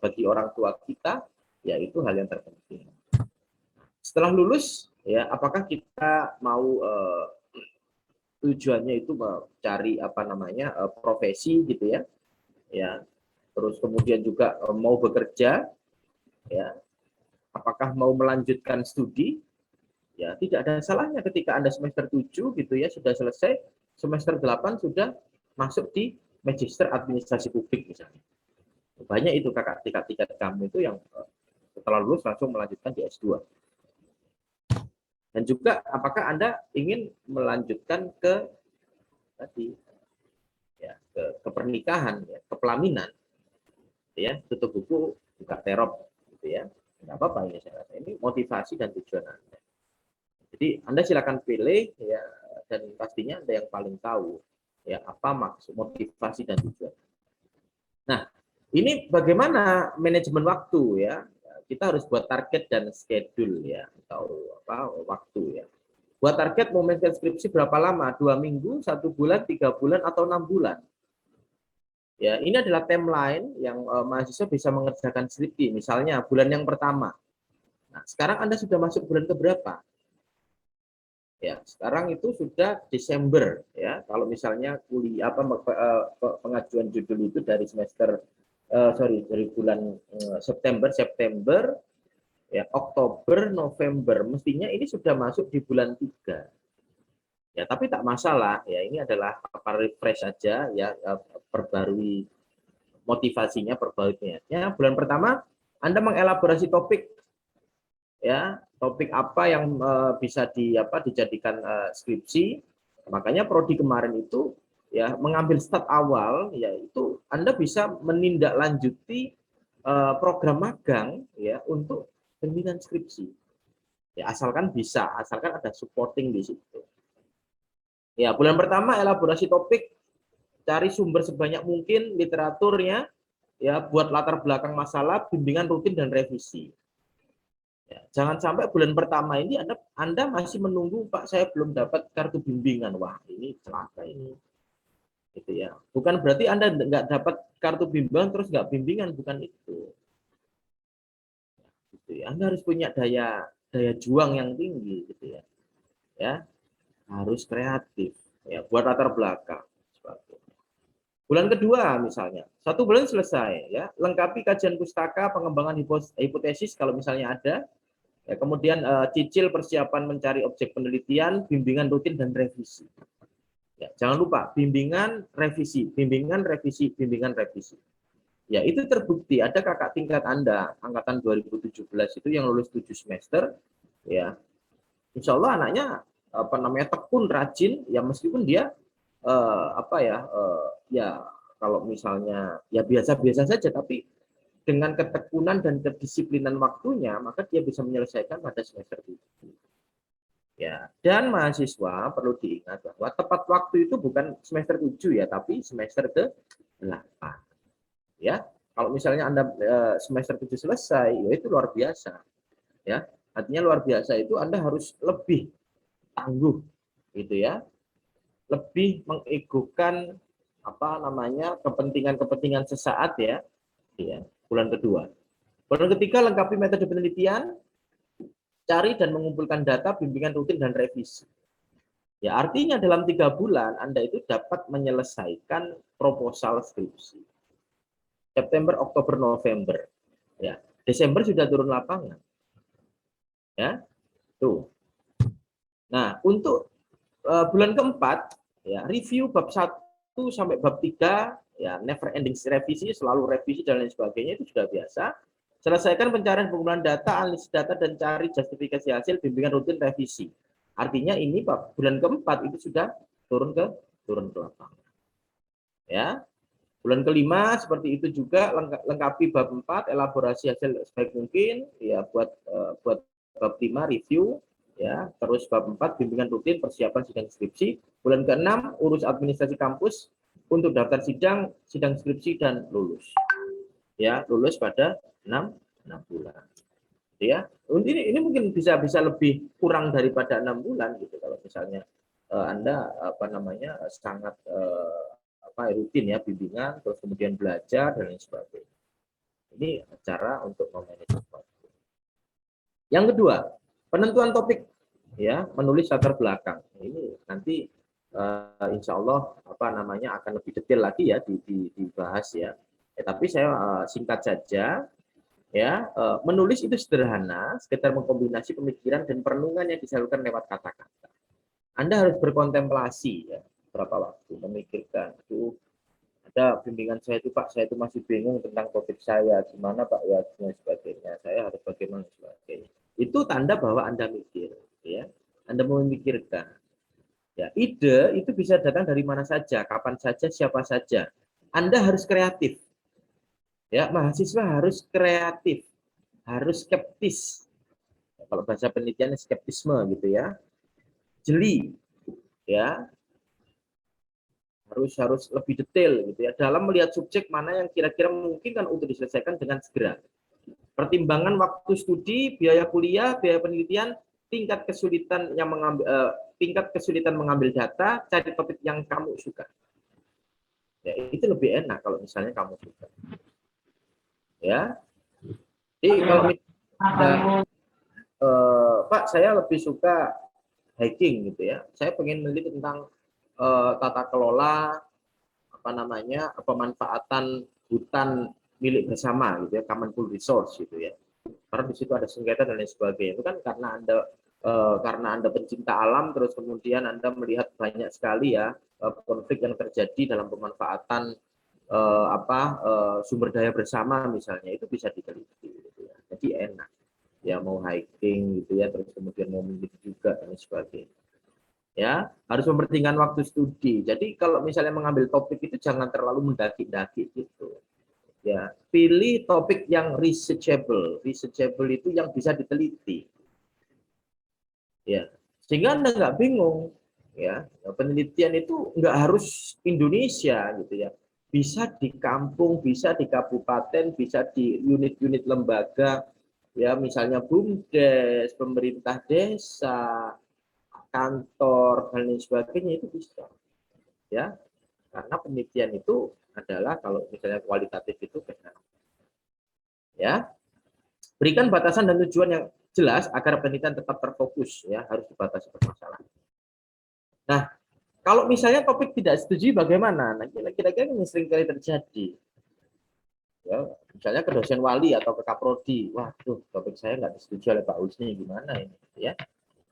bagi orang tua kita, ya itu hal yang terpenting. Setelah lulus, ya, apakah kita mau tujuannya itu mencari profesi gitu ya, ya, terus kemudian juga mau bekerja, ya, apakah mau melanjutkan studi, ya tidak ada salahnya ketika Anda semester 7 gitu ya sudah selesai, semester 8 sudah masuk di Magister Administrasi Publik misalnya. Banyak itu kakak tingkat kamu itu yang setelah lulus langsung melanjutkan di S2. Dan juga apakah Anda ingin melanjutkan ke pernikahan, ya, ke pelaminan, ya, tutup buku, buka terop, gitu ya, nggak apa-apa ini saya rasa. Ini motivasi dan tujuan Anda. Jadi Anda silakan pilih, ya, dan pastinya Anda yang paling tahu, ya, apa maksud motivasi dan tujuan. Nah, ini bagaimana manajemen waktu ya? Kita harus buat target dan schedule ya, atau waktu ya. Buat target mau skripsi berapa lama? 2 minggu, 1 bulan, 3 bulan, atau 6 bulan. Ya, ini adalah timeline yang mahasiswa bisa mengerjakan skripsi. Misalnya bulan yang pertama. Nah, sekarang Anda sudah masuk bulan keberapa? Ya, sekarang itu sudah Desember ya. Kalau misalnya kuliah pengajuan judul itu dari dari bulan September, ya, Oktober, November, mestinya ini sudah masuk di bulan 3. Ya, tapi tak masalah ya, ini adalah refresh saja ya, perbarui motivasinya, perbarui niatnya. Bulan pertama Anda mengelaborasi topik ya, topik apa yang bisa dijadikan skripsi, Makanya prodi kemarin itu ya mengambil start awal, yaitu Anda bisa menindaklanjuti program magang ya untuk bimbingan skripsi. Ya asalkan bisa, asalkan ada supporting di situ. Ya, bulan pertama elaborasi topik, cari sumber sebanyak mungkin literaturnya, ya buat latar belakang masalah, bimbingan rutin dan revisi. Ya, jangan sampai bulan pertama ini Anda masih menunggu, Pak, saya belum dapat kartu bimbingan. Wah, ini celaka ini. Gitu ya. Bukan berarti Anda nggak dapat kartu bimbingan terus nggak bimbingan, bukan itu. Gitu ya. Anda harus punya daya juang yang tinggi, gitu ya. Ya, harus kreatif. Ya, buat latar belakang. Bulan kedua misalnya, 1 bulan selesai, ya, lengkapi kajian pustaka, pengembangan hipotesis kalau misalnya ada. Ya, kemudian cicil persiapan mencari objek penelitian, bimbingan rutin dan revisi. Ya, jangan lupa bimbingan revisi, bimbingan revisi, bimbingan revisi. Ya, itu terbukti ada kakak tingkat Anda angkatan 2017 itu yang lulus 7 semester, ya. Insya Allah anaknya tekun, rajin, ya meskipun dia ya kalau misalnya ya biasa-biasa saja, tapi dengan ketekunan dan kedisiplinan waktunya, maka dia bisa menyelesaikan pada semester 7. Ya, dan mahasiswa perlu diingat bahwa tepat waktu itu bukan semester 7 ya, tapi semester ke-8. Ya, kalau misalnya Anda semester 7 selesai, ya itu luar biasa. Ya, artinya luar biasa itu Anda harus lebih tangguh, gitu ya. Lebih mengegokan kepentingan sesaat ya. Ya. Bulan kedua. Bulan ketiga, lengkapi metode penelitian, cari dan mengumpulkan data, bimbingan rutin dan revisi. Ya, artinya dalam 3 bulan Anda itu dapat menyelesaikan proposal skripsi. September, Oktober, November. Ya, Desember sudah turun lapangan. Ya, tuh. Nah, untuk bulan keempat, ya, review bab 1 sampai bab 3. Ya, never ending revisi, selalu revisi dan lain sebagainya, itu sudah biasa. Selesaikan pencarian pengumpulan data, analisis data, dan cari justifikasi hasil, bimbingan rutin, revisi. Artinya ini bulan keempat itu sudah turun ke lapangan. Ya, bulan kelima seperti itu juga, lengkapi bab 4, elaborasi hasil sebaik mungkin. Ya, buat bab 5 review. Ya, terus bab 4 bimbingan rutin, persiapan sidang skripsi. Bulan ke-6 urus administrasi kampus untuk daftar sidang skripsi dan lulus. Ya, lulus pada 6 bulan. Ya, ini mungkin bisa lebih kurang daripada 6 bulan gitu kalau misalnya Anda sangat rutin ya bimbingan, terus kemudian belajar dan lain sebagainya. Ini cara untuk memanage waktu. Yang kedua, penentuan topik ya, menulis latar belakang. Ini nanti insya Allah akan lebih detail lagi ya dibahas ya. Tapi saya singkat saja ya, menulis itu sederhana, sekedar mengkombinasi pemikiran dan perenungan yang disalurkan lewat kata-kata. Anda harus berkontemplasi ya, berapa waktu memikirkan. Ada bimbingan saya itu, Pak, saya itu masih bingung tentang topik saya, gimana Pak ya, dan sebagainya. Saya harus bagaimana sebagainya. Itu tanda bahwa Anda mikir ya. Anda mau memikirkan. Ya, ide itu bisa datang dari mana saja, kapan saja, siapa saja. Anda harus kreatif. Ya, mahasiswa harus kreatif, harus skeptis. Kalau bahasa penelitiannya skeptisme gitu ya. Jeli. Ya. Harus lebih detail gitu ya dalam melihat subjek mana yang kira-kira memungkinkan untuk diselesaikan dengan segera. Pertimbangan waktu studi, biaya kuliah, biaya penelitian, tingkat kesulitan mengambil data, cari topik yang kamu suka. Ya, itu lebih enak kalau misalnya kamu suka. Ya. Jadi kalau misalnya, Pak, saya lebih suka hiking gitu ya. Saya pengen meneliti tentang tata kelola pemanfaatan hutan milik bersama gitu ya, common pool resource gitu ya. Karena di situ ada sengketa dan lain sebagainya. Itu kan karena Anda pencinta alam, terus kemudian Anda melihat banyak sekali ya konflik yang terjadi dalam pemanfaatan sumber daya bersama misalnya, itu bisa diteliti gitu ya. Jadi enak ya mau hiking gitu ya, terus kemudian mau meneliti juga dan lain sebagainya. Ya, harus mempertimbangkan waktu studi. Jadi kalau misalnya mengambil topik itu jangan terlalu mendaki-daki gitu. Ya, pilih topik yang researchable. Researchable itu yang bisa diteliti. Ya, sehingga Anda nggak bingung. Ya, penelitian itu nggak harus Indonesia gitu ya. Bisa di kampung, bisa di kabupaten, bisa di unit-unit lembaga. Ya, misalnya BUMDes, pemerintah desa, kantor dan lain sebagainya itu bisa, ya, karena penelitian itu adalah kalau misalnya kualitatif itu benar, ya. Berikan batasan dan tujuan yang jelas agar penelitian tetap terfokus, ya, harus dibatasi permasalahan. Nah, kalau misalnya topik tidak setuju bagaimana? Nah, kira-kira ini sering kali terjadi, ya, misalnya ke dosen wali atau ke kaprodi, waduh, topik saya nggak disetujui oleh Pak Husni, gimana ini, ya.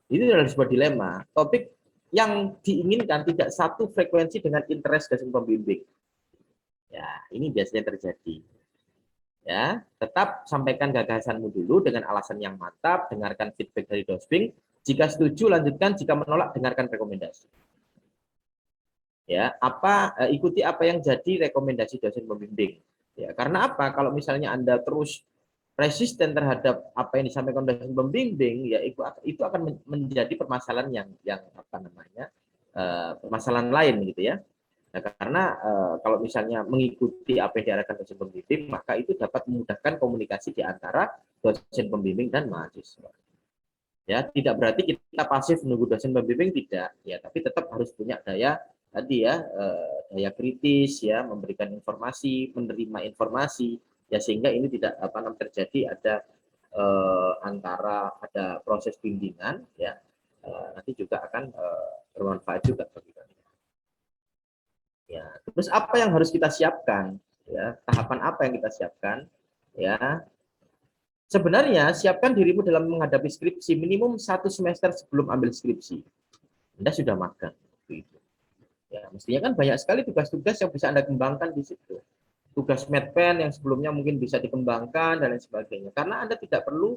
Ini adalah sebuah dilema. Topik yang diinginkan tidak satu frekuensi dengan interest dosen pembimbing. Ya, ini biasanya terjadi. Ya, tetap sampaikan gagasanmu dulu dengan alasan yang mantap, dengarkan feedback dari dosbing. Jika setuju lanjutkan, jika menolak dengarkan rekomendasi. Ya, ikuti apa yang jadi rekomendasi dosen pembimbing. Ya, karena apa? Kalau misalnya Anda terus resisten terhadap apa yang disampaikan dosen pembimbing, ya itu akan menjadi permasalahan yang apa namanya, permasalahan lain gitu ya. Nah, karena kalau misalnya mengikuti apa yang diarahkan dosen pembimbing, maka itu dapat memudahkan komunikasi di antara dosen pembimbing dan mahasiswa. Ya, tidak berarti kita pasif menunggu dosen pembimbing, tidak, ya, tapi tetap harus punya daya tadi ya, daya kritis ya, memberikan informasi, menerima informasi. Ya, sehingga ini tidak terjadi ada antara ada proses bimbingan ya, nanti juga akan bermanfaat juga bagi kami. Ya, terus apa yang harus kita siapkan? Ya, tahapan apa yang kita siapkan? Ya, sebenarnya siapkan dirimu dalam menghadapi skripsi minimum 1 semester sebelum ambil skripsi. Anda sudah magang. Gitu. Ya, mestinya kan banyak sekali tugas-tugas yang bisa Anda kembangkan di situ. Tugas medpen yang sebelumnya mungkin bisa dikembangkan dan lain sebagainya. Karena Anda tidak perlu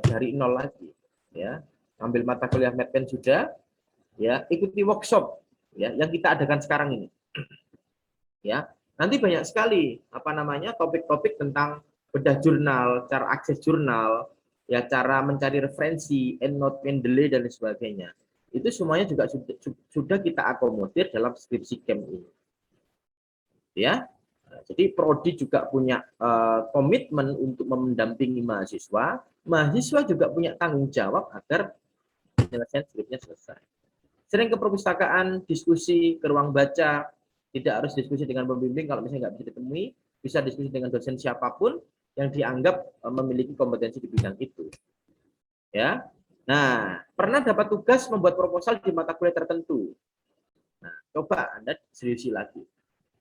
dari nol lagi, ya. Ambil mata kuliah medpen sudah, ya, ikuti workshop ya yang kita adakan sekarang ini. Ya, nanti banyak sekali topik-topik tentang bedah jurnal, cara akses jurnal, ya, cara mencari referensi, endnote, mendeley dan lain sebagainya. Itu semuanya juga sudah kita akomodir dalam skripsi camp ini. Ya. Jadi prodi juga punya komitmen untuk mendampingi mahasiswa, mahasiswa juga punya tanggung jawab agar penyelesaian skripsinya selesai. Sering ke perpustakaan, diskusi, ke ruang baca, tidak harus diskusi dengan pembimbing kalau misalnya nggak bisa ditemui, bisa diskusi dengan dosen siapapun yang dianggap memiliki kompetensi di bidang itu. Ya. Nah, pernah dapat tugas membuat proposal di mata kuliah tertentu. Nah, coba Anda seriusi lagi.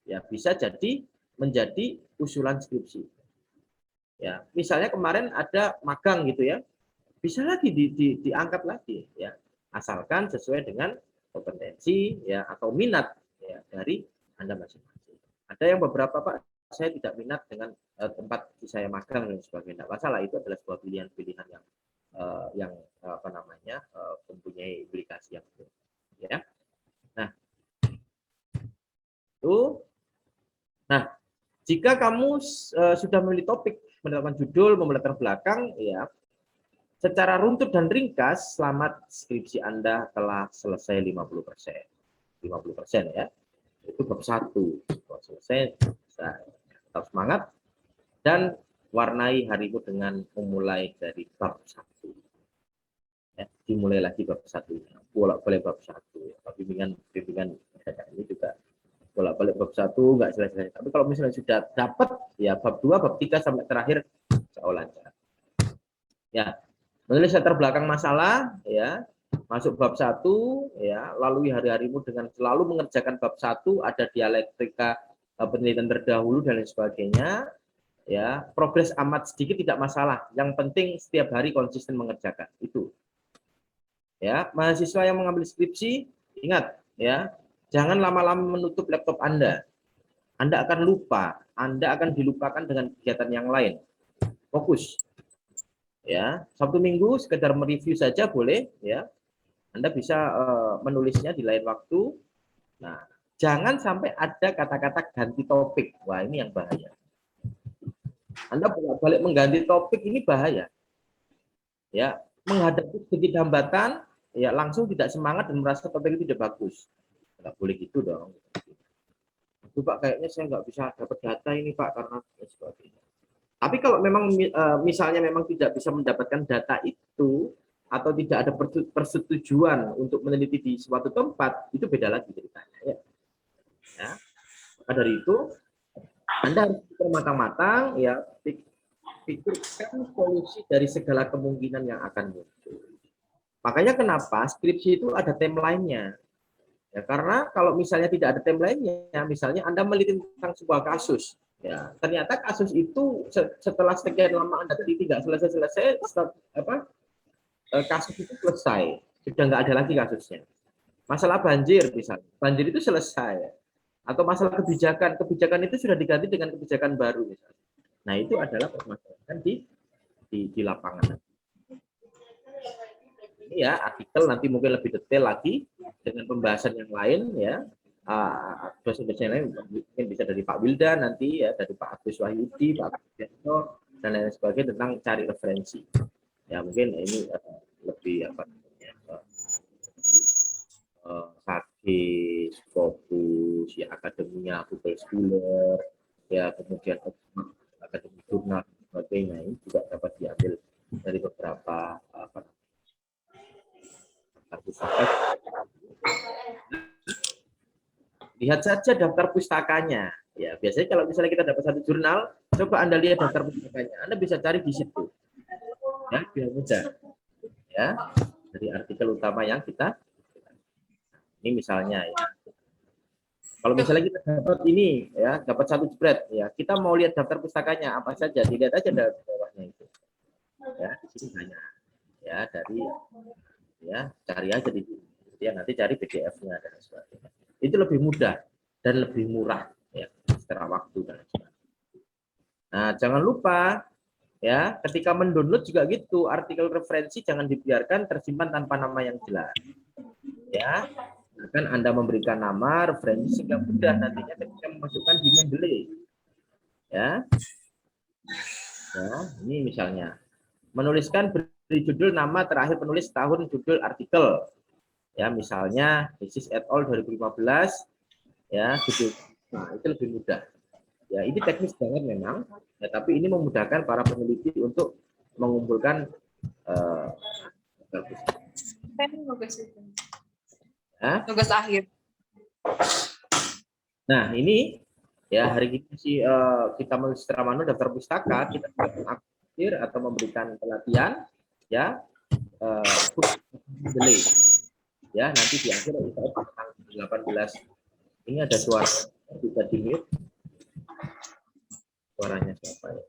Ya, bisa jadi menjadi usulan skripsi. Ya, misalnya kemarin ada magang gitu ya, bisa lagi diangkat lagi ya, asalkan sesuai dengan kompetensi ya atau minat ya dari Anda masing-masing. Ada yang beberapa, Pak, saya tidak minat dengan tempat saya magang dan sebagainya. Tidak masalah, itu adalah sebuah pilihan-pilihan yang mempunyai implikasi yang ya. Nah, itu. Nah, jika kamu sudah memilih topik, menentukan judul, memilih latar belakang, ya, secara runtut dan ringkas, selamat, skripsi Anda telah selesai 50%. 50% ya. Itu bab 1. Kalau selesai, tetap semangat dan warnai harimu dengan memulai dari bab 1. Ya, dimulai lagi bab 1. Bolak-balik bab 1. Bimbingan ini juga bolak-balik bab 1 nggak selesai. Tapi kalau misalnya sudah dapat ya bab 2, bab 3 sampai terakhir jauh lancar. Ya, menulis latar belakang masalah ya, masuk bab 1 ya, lalui hari-harimu dengan selalu mengerjakan bab 1, ada dialektika penelitian terdahulu dan lain sebagainya. Ya, progres amat sedikit tidak masalah. Yang penting setiap hari konsisten mengerjakan itu. Ya, mahasiswa yang mengambil skripsi ingat ya, jangan lama-lama menutup laptop Anda. Anda akan lupa, Anda akan dilupakan dengan kegiatan yang lain. Fokus. Ya, Sabtu Minggu sekedar mereview saja boleh ya. Anda bisa menulisnya di lain waktu. Nah, jangan sampai ada kata-kata ganti topik. Wah, ini yang bahaya. Anda bolak-balik mengganti topik, ini bahaya. Ya, menghadapi sedikit hambatan, ya langsung tidak semangat dan merasa topik itu tidak bagus. Nggak boleh gitu dong. Itu Pak, kayaknya saya nggak bisa dapat data ini Pak, karena sebagainya. Tapi kalau memang misalnya memang tidak bisa mendapatkan data itu, atau tidak ada persetujuan untuk meneliti di suatu tempat, itu beda lagi ceritanya. Ya. Maka dari itu, Anda harus pikir matang-matang, ya, pikirkan solusi dari segala kemungkinan yang akan muncul. Makanya kenapa skripsi itu ada timeline-nya. Ya, karena kalau misalnya tidak ada timeline-nya, misalnya Anda meneliti tentang sebuah kasus, ya, ternyata kasus itu setelah sekian lama Anda teliti tidak selesai-selesai, kasus itu selesai, sudah nggak ada lagi kasusnya. Masalah banjir misalnya, banjir itu selesai, atau masalah kebijakan itu sudah diganti dengan kebijakan baru misalnya. Nah itu adalah permasalahan di lapangan. Ini ya artikel nanti mungkin lebih detail lagi dengan pembahasan yang lain ya. Dosen-dosen lain mungkin bisa dari Pak Wildan nanti ya, dari Pak Agus Wahyudi, Pak Agus dan lain sebagainya tentang cari referensi. Ya mungkin ini lebih apa namanya Sakis, fokus ya akademinya Google Scholar ya, kemudian akademi jurnal dan sebagainya, ini juga dapat diambil dari beberapa pusaka. Lihat saja daftar pustakanya ya. Biasanya kalau misalnya kita dapat satu jurnal, coba Anda lihat daftar pustakanya, Anda bisa cari di situ. Ya, biar mudah. Ya, dari artikel utama yang kita ini misalnya ya. Kalau misalnya kita dapat ini ya, dapat satu jebret ya, kita mau lihat daftar pustakanya apa saja, dilihat aja dari bawahnya itu. Ya, di sini banyak. Ya, dari ya, cari aja di sini. Ya, nanti cari PDF-nya dan sebagainya. Itu lebih mudah dan lebih murah ya, secara waktu dan sebagainya. Nah, jangan lupa ya, ketika mendownload juga gitu, artikel referensi jangan dibiarkan tersimpan tanpa nama yang jelas. Ya, akan Anda memberikan nama referensi sehingga mudah nantinya ketika memasukkan di Mendeley. Ya. Ya, ini misalnya menuliskan beri judul nama terakhir penulis tahun judul artikel. Ya, misalnya Thesis et al 2015 ya, judul. Nah, itu lebih mudah. Ya, ini teknis banget memang, ya, tapi ini memudahkan para peneliti untuk mengumpulkan tugas akhir. Nah, ini ya hari ini sih kita secara manual daftar pustaka, kita akhir atau memberikan pelatihan ya delay. Ya, nanti di akhir kita tanggal 18. Ini ada suara bisa di-mute. Suaranya siapa ya?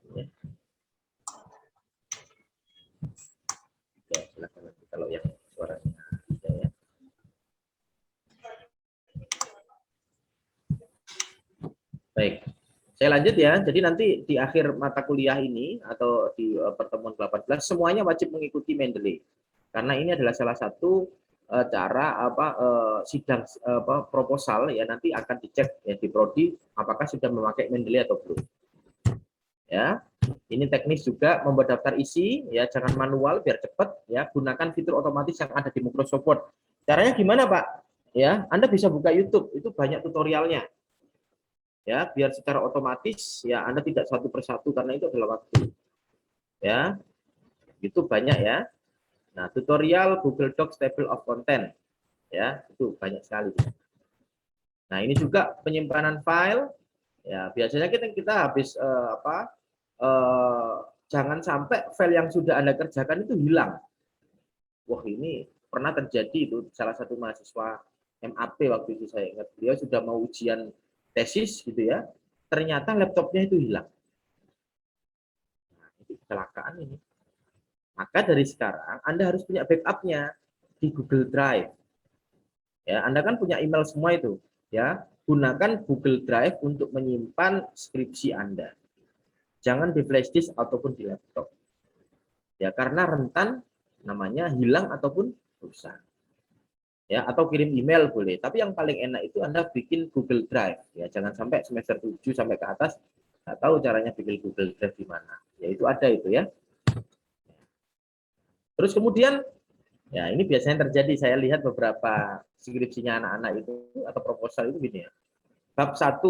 Ya, silakan nanti kalau yang suaranya ada ya. Baik, saya lanjut ya. Jadi nanti di akhir mata kuliah ini atau di pertemuan 18 semuanya wajib mengikuti Mendeley. Karena ini adalah salah satu cara sidang proposal ya, nanti akan dicek ya di prodi apakah sudah memakai Mendeley atau belum. Ya, ini teknis juga membuat daftar isi ya, jangan manual biar cepat ya, gunakan fitur otomatis yang ada di Microsoft Word. Caranya gimana Pak? Ya, Anda bisa buka YouTube, itu banyak tutorialnya. Ya, biar secara otomatis ya Anda tidak satu persatu karena itu adalah waktu. Ya. Itu banyak ya. Nah, tutorial Google Docs Table of Content. Ya, itu banyak sekali. Nah, ini juga penyimpanan file. Ya, biasanya kita habis jangan sampai file yang sudah Anda kerjakan itu hilang. Wah, ini pernah terjadi itu salah satu mahasiswa MAP waktu itu, saya ingat dia sudah mau ujian tesis gitu ya. Ternyata laptopnya itu hilang. Nah, itu kecelakaan ini. Maka dari sekarang Anda harus punya backup-nya di Google Drive. Ya, Anda kan punya email semua itu, ya. Gunakan Google Drive untuk menyimpan skripsi Anda. Jangan di flash disk ataupun di laptop. Ya, karena rentan namanya hilang ataupun rusak. ya, atau kirim email boleh. Tapi yang paling enak itu Anda bikin Google Drive, ya. Jangan sampai semester 7 sampai ke atas nggak tahu caranya bikin Google Drive di mana. Ya itu ada itu ya. Terus kemudian, ya ini biasanya terjadi, saya lihat beberapa skripsinya anak-anak itu atau proposal itu gini ya. Bab 1,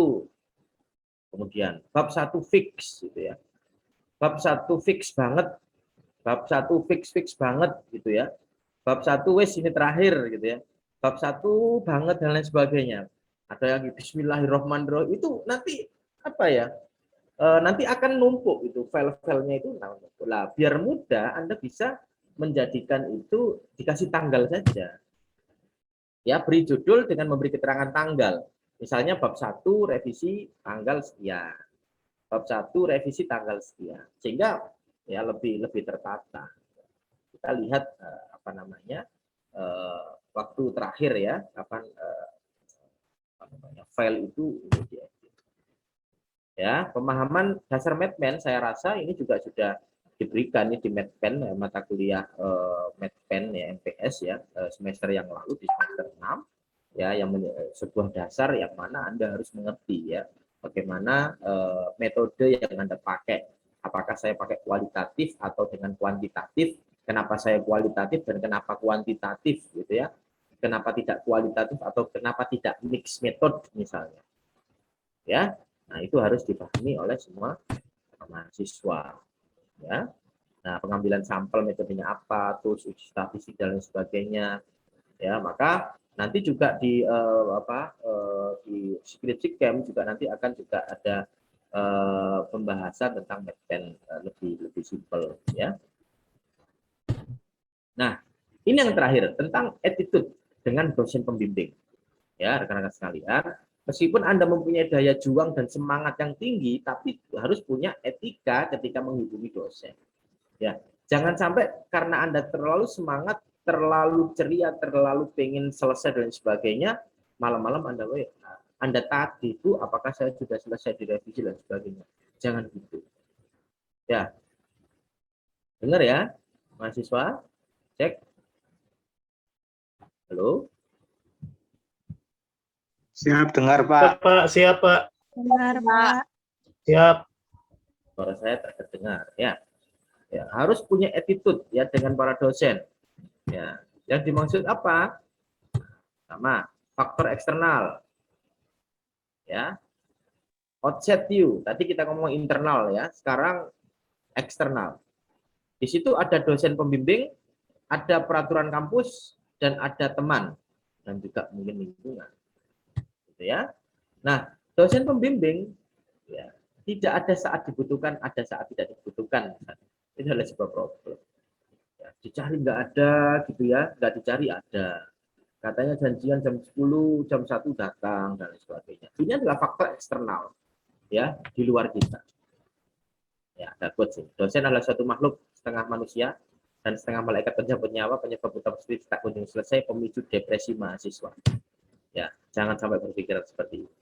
kemudian bab 1 fix gitu ya. Bab 1 fix banget. Bab 1 fix banget gitu ya. Bab 1 wes ini terakhir gitu ya. Bab 1 banget dan lain sebagainya. Ada yang bismillahirrahmanirrahim, itu nanti apa ya? Nanti akan numpuk itu file-filenya itu. Nah, biar mudah Anda bisa menjadikan itu dikasih tanggal saja. Ya, beri judul dengan memberi keterangan tanggal. Misalnya bab 1 revisi tanggal sekian. Bab 1 revisi tanggal sekian. Sehingga ya lebih tertata. Kita lihat apa namanya? Waktu terakhir ya, kapan file itu diedit. Ya, pemahaman dasar Medpen saya rasa ini juga sudah diberikan di Medpen, mata kuliah Medpen ya, MPS ya, semester yang lalu di semester 6 ya, yang sebuah dasar yang mana Anda harus mengerti ya bagaimana metode yang Anda pakai. Apakah saya pakai kualitatif atau dengan kuantitatif? Kenapa saya kualitatif dan kenapa kuantitatif gitu ya? Kenapa tidak kualitatif atau kenapa tidak mix method misalnya? Ya. Nah, itu harus dipahami oleh semua mahasiswa. Ya. Nah, pengambilan sampel metodenya apa, terus uji statistik dan lain sebagainya. Ya, maka nanti juga di di skripsi camp juga nanti akan juga ada pembahasan tentang Medpen lebih simpel ya. Nah, ini yang terakhir tentang attitude dengan dosen pembimbing. Ya, rekan-rekan sekalian, meskipun Anda mempunyai daya juang dan semangat yang tinggi, tapi harus punya etika ketika menghubungi dosen. Ya, jangan sampai karena Anda terlalu semangat, terlalu ceria, terlalu pengen selesai dan sebagainya, malam-malam Anda tagih itu apakah saya sudah selesai direvisi dan sebagainya. Jangan gitu. Ya. Dengar ya, mahasiswa? Cek. Halo? Siap dengar, Pak. Siap, Pak. Benar, Pak. Siap. Suara saya terdengar ya. Ya, harus punya attitude ya dengan para dosen. Ya, yang dimaksud apa? Sama faktor eksternal. Ya. Outset view. Tadi kita ngomong internal ya, sekarang eksternal. Di situ ada dosen pembimbing, ada peraturan kampus dan ada teman dan juga mungkin lingkungan. Gitu ya. Nah, dosen pembimbing ya, tidak ada saat dibutuhkan, ada saat tidak dibutuhkan. Itu adalah sebuah problem. Ya, dicari nggak ada gitu ya, nggak dicari ada. Katanya janjian jam 10, jam 1 datang dan lain sebagainya. Ini adalah faktor eksternal ya, di luar kita. Ya, ada quote sih. Dosen adalah suatu makhluk setengah manusia dan setengah malaikat penyebut nyawa, penyebab utama studi tak kunjung selesai, pemicu depresi mahasiswa. Ya, jangan sampai berpikiran seperti itu.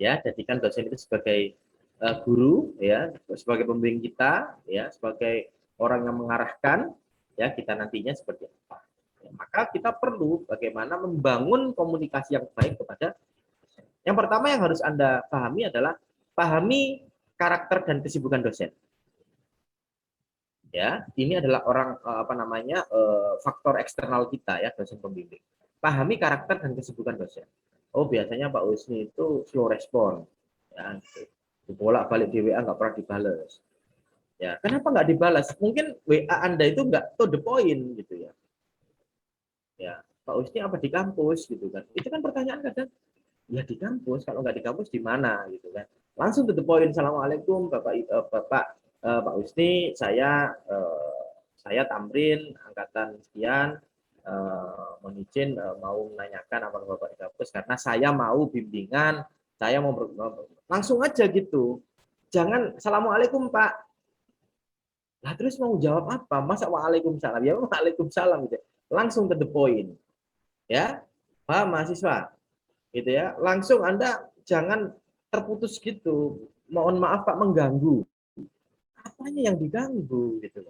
Ya, jadikan dosen itu sebagai guru ya, sebagai pembimbing kita ya, sebagai orang yang mengarahkan ya kita nantinya seperti apa. Ya, maka kita perlu bagaimana membangun komunikasi yang baik kepada dosen. Yang pertama yang harus Anda pahami adalah pahami karakter dan kesibukan dosen. Ya, ini adalah faktor eksternal kita ya, dosen pembimbing. Pahami karakter dan kesibukan dosen. Oh, biasanya Pak Usni itu slow respon. Ya, bolak-balik di WA nggak pernah dibalas. Ya, kenapa nggak dibalas? Mungkin WA Anda itu nggak to the point gitu ya. Ya, Pak Usni apa di kampus gitu kan? Itu kan pertanyaan kadang. Ya di kampus, kalau nggak di kampus di mana gitu kan? Langsung to the point. Assalamualaikum Pak Usni, saya Tamrin angkatan sekian. Mohon izin mau menanyakan apa Bapak di kampus karena saya mau bimbingan, saya mau langsung aja gitu. Jangan assalamualaikum Pak. Nah terus mau jawab apa? Masa waalaikumsalam? Ya waalaikumsalam gitu. Langsung to the point. Ya, Pak mahasiswa. Gitu ya. Langsung Anda jangan terputus gitu. Mohon maaf Pak mengganggu. Apanya yang diganggu gitu.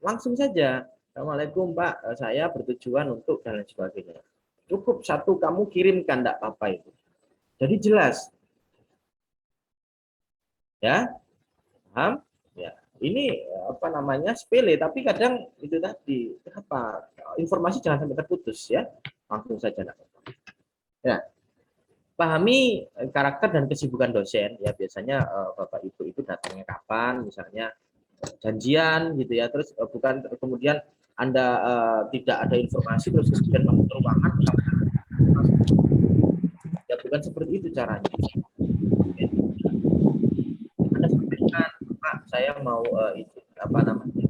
Langsung saja. Assalamualaikum Pak, saya bertujuan untuk dan lain sebagainya. cukup satu kamu kirimkan, enggak apa-apa itu. Jadi jelas. Ya, paham? Ya, ini apa namanya sepele, tapi kadang itu tadi apa informasi jangan sampai terputus ya, langsung saja. Ya, pahami karakter dan kesibukan dosen ya, biasanya Bapak Ibu itu datangnya kapan, misalnya janjian gitu ya, terus bukan kemudian Anda tidak ada informasi terus kemudian kamu ke ruangan ya, bukan seperti itu caranya. Anda sampaikan, Pak, saya mau itu apa namanya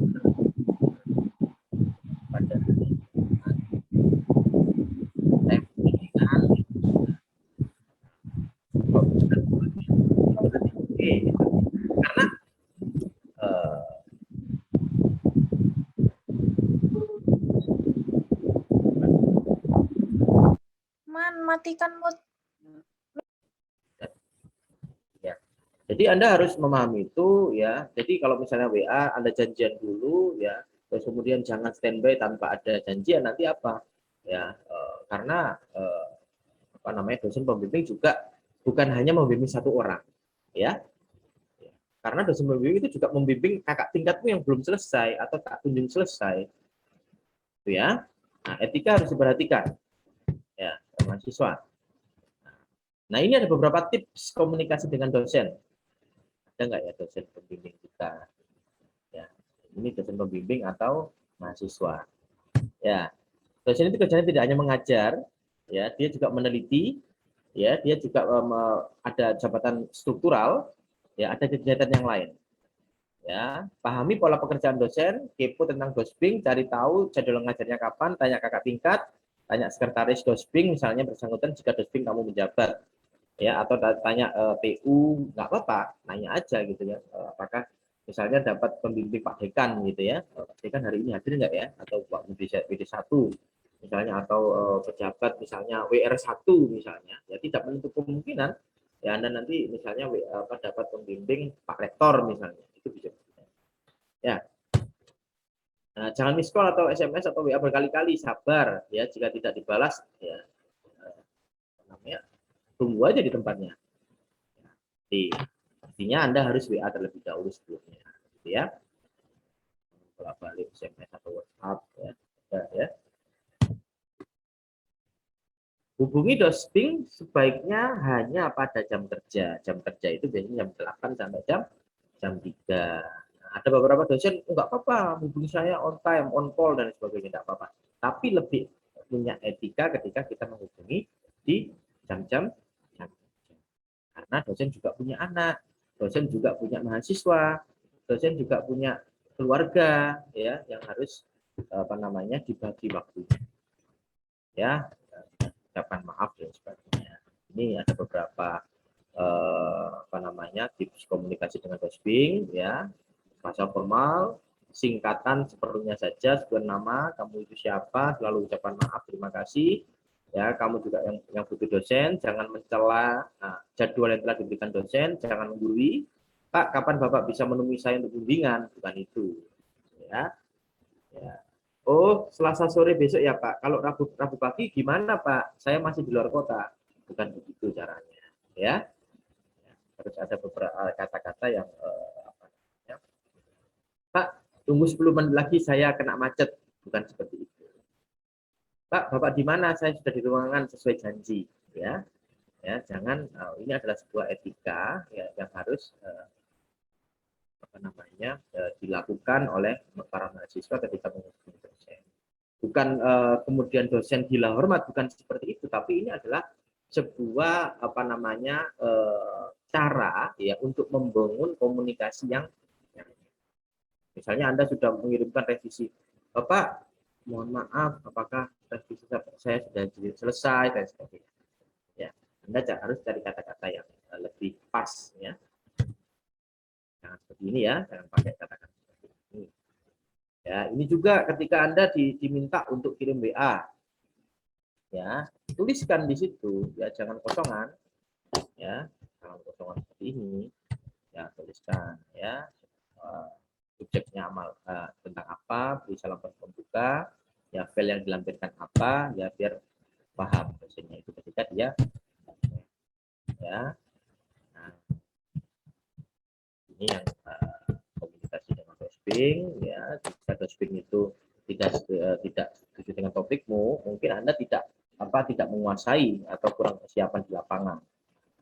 pada saya pendidikan karena matikan mood. ya. Jadi Anda harus memahami itu ya. Jadi kalau misalnya WA Anda janjian dulu ya, terus kemudian jangan standby tanpa ada janjian, nanti apa? Ya, karena apa namanya dosen pembimbing juga bukan hanya membimbing satu orang, ya. Karena dosen pembimbing itu juga membimbing kakak tingkatmu yang belum selesai atau tak kunjung selesai, itu ya. Nah, etika harus diperhatikan, ya, mahasiswa. Nah, ini ada beberapa tips komunikasi dengan dosen. Ada nggak ya dosen pembimbing kita? Ya, ini dosen pembimbing atau mahasiswa. Ya, dosen itu kerjanya tidak hanya mengajar, ya, dia juga meneliti, ya, dia juga ada jabatan struktural, ya, ada kegiatan yang lain. Ya, pahami pola pekerjaan dosen, kepo tentang dosping, cari tahu jadwal ngajarnya kapan, tanya kakak tingkat, tanya sekretaris dosping, misalnya bersangkutan jika dosping kamu menjabat, ya, atau tanya PU, nggak apa-apa, nanya aja gitu ya, apakah misalnya dapat pembimbing Pak Dekan gitu ya, Pak Dekan hari ini hadir nggak ya, atau Pak WD1 misalnya, atau pejabat misalnya WR1 misalnya, ya tidak menutup kemungkinan ya Anda nanti misalnya dapat pembimbing Pak Rektor misalnya, itu bisa. Ya, nah, jangan miss call atau SMS atau WA berkali-kali, sabar ya, jika tidak dibalas ya namanya tunggu aja di tempatnya. Jadi artinya Anda harus WA terlebih dahulu sebelumnya, gitu ya. Bolak-balik SMS atau WhatsApp ya. Hubungi dosping sebaiknya hanya pada jam kerja. Jam kerja itu biasanya jam 8 sampai jam 3. Nah, ada beberapa dosen, enggak apa-apa, hubungi saya on time, on call, dan sebagainya, enggak apa-apa. Tapi lebih punya etika ketika kita menghubungi di jam-jam. Karena dosen juga punya anak, dosen juga punya mahasiswa, dosen juga punya keluarga, ya, yang harus apa namanya dibagi waktunya. Ya, ucapan maaf dan sebagainya. Ini ada beberapa apa namanya tips komunikasi dengan dosping ya, bahasa formal, singkatan seperlunya saja, sebut nama, kamu itu siapa, selalu ucapan maaf, terima kasih ya, kamu juga yang butuh dosen, jangan mencela jadwal yang telah diberikan dosen, jangan menggurui, Pak kapan Bapak bisa menemui saya untuk bimbingan, bukan itu ya. Oh, Selasa sore besok ya Pak. Kalau Rabu pagi gimana Pak? Saya masih di luar kota. Bukan begitu caranya, ya. Harus ada beberapa kata-kata yang apa namanya? Pak, tunggu 10 menit lagi saya kena macet. Bukan seperti itu. Pak, Bapak di mana? Saya sudah di ruangan sesuai janji, ya. Ya, jangan ini adalah sebuah etika ya, yang harus apa namanya dilakukan oleh para mahasiswa ketika menghubungi dosen. Bukan kemudian dosen gila hormat, bukan seperti itu, tapi ini adalah sebuah apa namanya cara ya untuk membangun komunikasi yang misalnya Anda sudah mengirimkan revisi, Bapak mohon maaf apakah revisi saya sudah selesai dan sebagainya ya, Anda harus cari kata-kata yang lebih pas ya, jangan seperti ini ya, jangan pakai kata-kata seperti ini. Ya, ini juga ketika Anda diminta untuk kirim WA, ya, tuliskan di situ, ya, jangan kosongan, ya, jangan kosongan seperti ini, ya, tuliskan, ya, subjeknya amal tentang apa, beri salam pembuka, ya, file yang dilampirkan apa, ya, biar paham dosennya itu ketika dia ya. Nah, ini yang komunikasi dengan dosbing ya. Jika dosbing itu tidak setuju dengan topikmu, mungkin Anda tidak menguasai atau kurang persiapan di lapangan.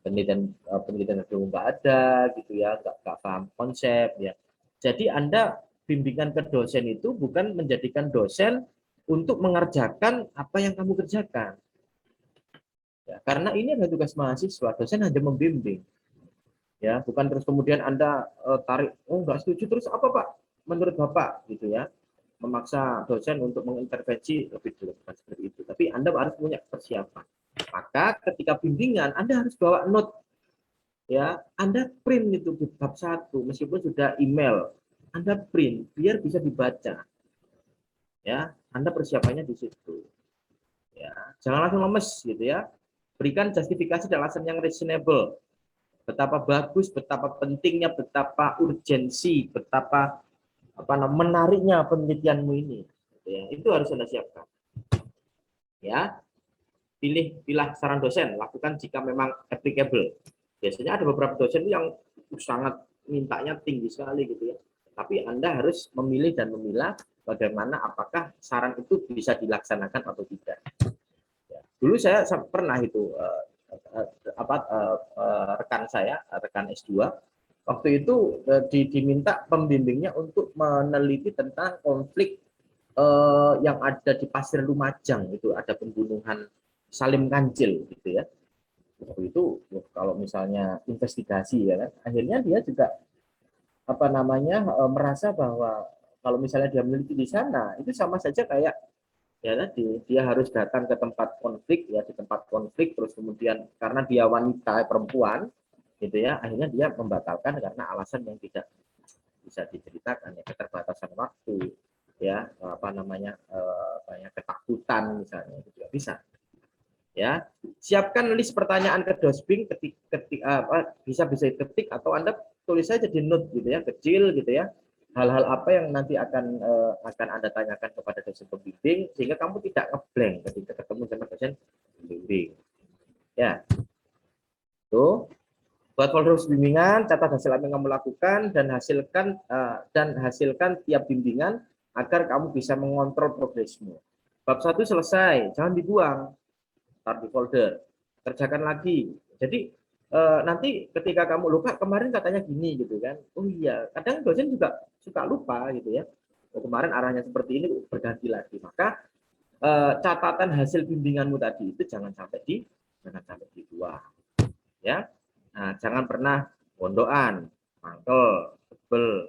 Penelitian itu nggak ada gitu ya, nggak paham konsep ya. Jadi Anda bimbingan ke dosen itu bukan menjadikan dosen untuk mengerjakan apa yang kamu kerjakan. Ya, karena ini adalah tugas mahasiswa, dosen hanya membimbing. Ya, bukan terus kemudian Anda tarik, oh nggak setuju, terus apa Pak? Menurut Bapak gitu ya, memaksa dosen untuk mengintervensi lebih dulu, bukan seperti itu. Tapi Anda harus punya persiapan. Maka ketika bimbingan Anda harus bawa note. Ya, Anda print itu bab 1 meskipun sudah email. Anda print biar bisa dibaca. Ya, Anda persiapannya di situ. Ya, jangan langsung lemes gitu ya. Berikan justifikasi dan alasan yang reasonable. Betapa bagus, betapa pentingnya, betapa urgensi, betapa menariknya penelitianmu ini. Ya, itu harus Anda siapkan. Ya, pilih saran dosen, lakukan jika memang applicable. Biasanya ada beberapa dosen yang sangat mintanya tinggi sekali gitu ya. Tapi Anda harus memilih dan memilah bagaimana apakah saran itu bisa dilaksanakan atau tidak. Ya, dulu saya pernah itu rekan saya, rekan S2, waktu itu diminta pembimbingnya untuk meneliti tentang konflik yang ada di Pasir Lumajang, itu ada pembunuhan Salim Kancil gitu ya. Waktu itu kalau misalnya investigasi ya kan, akhirnya dia juga merasa bahwa kalau misalnya dia meneliti di sana itu sama saja kayak ya tadi dia harus datang ke tempat konflik ya, di tempat konflik terus kemudian karena dia wanita perempuan gitu ya, akhirnya dia membatalkan karena alasan yang tidak bisa diceritakan ya, keterbatasan waktu ya, ketakutan misalnya itu juga bisa. Ya, siapkan list pertanyaan ke dosbing bisa diketik atau Anda tulis saja di note gitu ya, kecil gitu ya. Hal-hal apa yang nanti akan Anda tanyakan kepada dosen pembimbing sehingga kamu tidak ngeblank ketika ketemu sama dosen pembimbing. Ya. Tuh. Buat folder bimbingan, catat hasil apa yang kamu lakukan dan hasilkan tiap bimbingan agar kamu bisa mengontrol progresmu. Bab 1 selesai, jangan dibuang. Taruh di folder, kerjakan lagi. Jadi nanti ketika kamu lupa kemarin katanya gini gitu kan, oh iya, kadang dosen juga suka lupa gitu ya, oh, kemarin arahnya seperti ini berganti lagi. Maka catatan hasil bimbinganmu tadi itu jangan sampai dibuang ya. Nah, jangan pernah gondokan, mangkel, tebel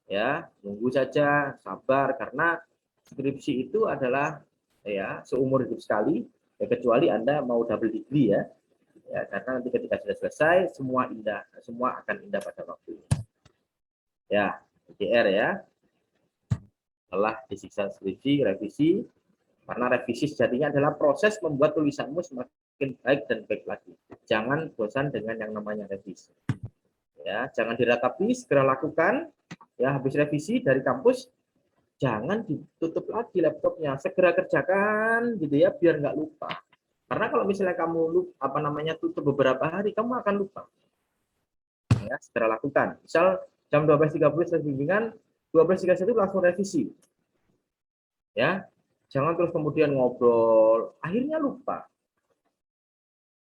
ya, tunggu saja, sabar, karena skripsi itu adalah ya seumur hidup sekali. Ya, kecuali Anda mau double degree ya. Ya, karena nanti ketika sudah selesai semua akan indah pada waktunya. Ya, PR ya. Setelah disiksa skripsi, revisi, karena revisi sejatinya adalah proses membuat tulisanmu semakin baik dan baik lagi. Jangan bosan dengan yang namanya revisi. Ya, jangan diratapi, segera lakukan. Ya, habis revisi dari kampus jangan ditutup lagi laptopnya, segera kerjakan gitu ya biar nggak lupa. Karena kalau misalnya kamu tutup beberapa hari, kamu akan lupa. Ya, segera lakukan. Misal jam 12.30 selesai bimbingan, 12.31 langsung revisi. Ya, jangan terus kemudian ngobrol, akhirnya lupa.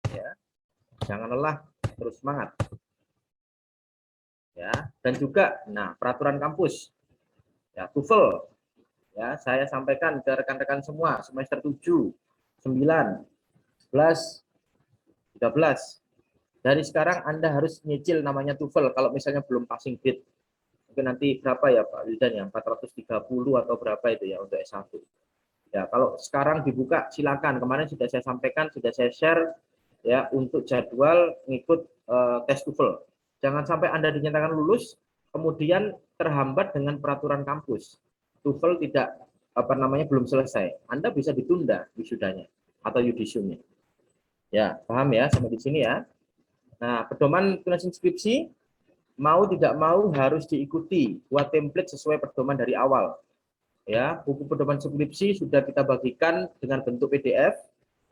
Ya, jangan lelah, terus semangat. Ya, dan juga, peraturan kampus. Ya, TOEFL, ya saya sampaikan ke rekan-rekan semua semester 7, 9, 11, 13. Dari sekarang Anda harus nyicil namanya TOEFL kalau misalnya belum passing grade. Mungkin nanti berapa ya Pak Wildan ya, 430 atau berapa itu ya untuk S1. Ya, kalau sekarang dibuka silakan. Kemarin sudah saya sampaikan, sudah saya share ya untuk jadwal ngikut tes TOEFL. Jangan sampai Anda dinyatakan lulus kemudian terhambat dengan peraturan kampus. TOEFL tidak belum selesai. Anda bisa ditunda wisudanya atau yudisiumnya. Ya, paham ya sampai di sini ya. Nah, pedoman penulisan skripsi mau tidak mau harus diikuti. Buat template sesuai pedoman dari awal. Ya, buku pedoman skripsi sudah kita bagikan dengan bentuk PDF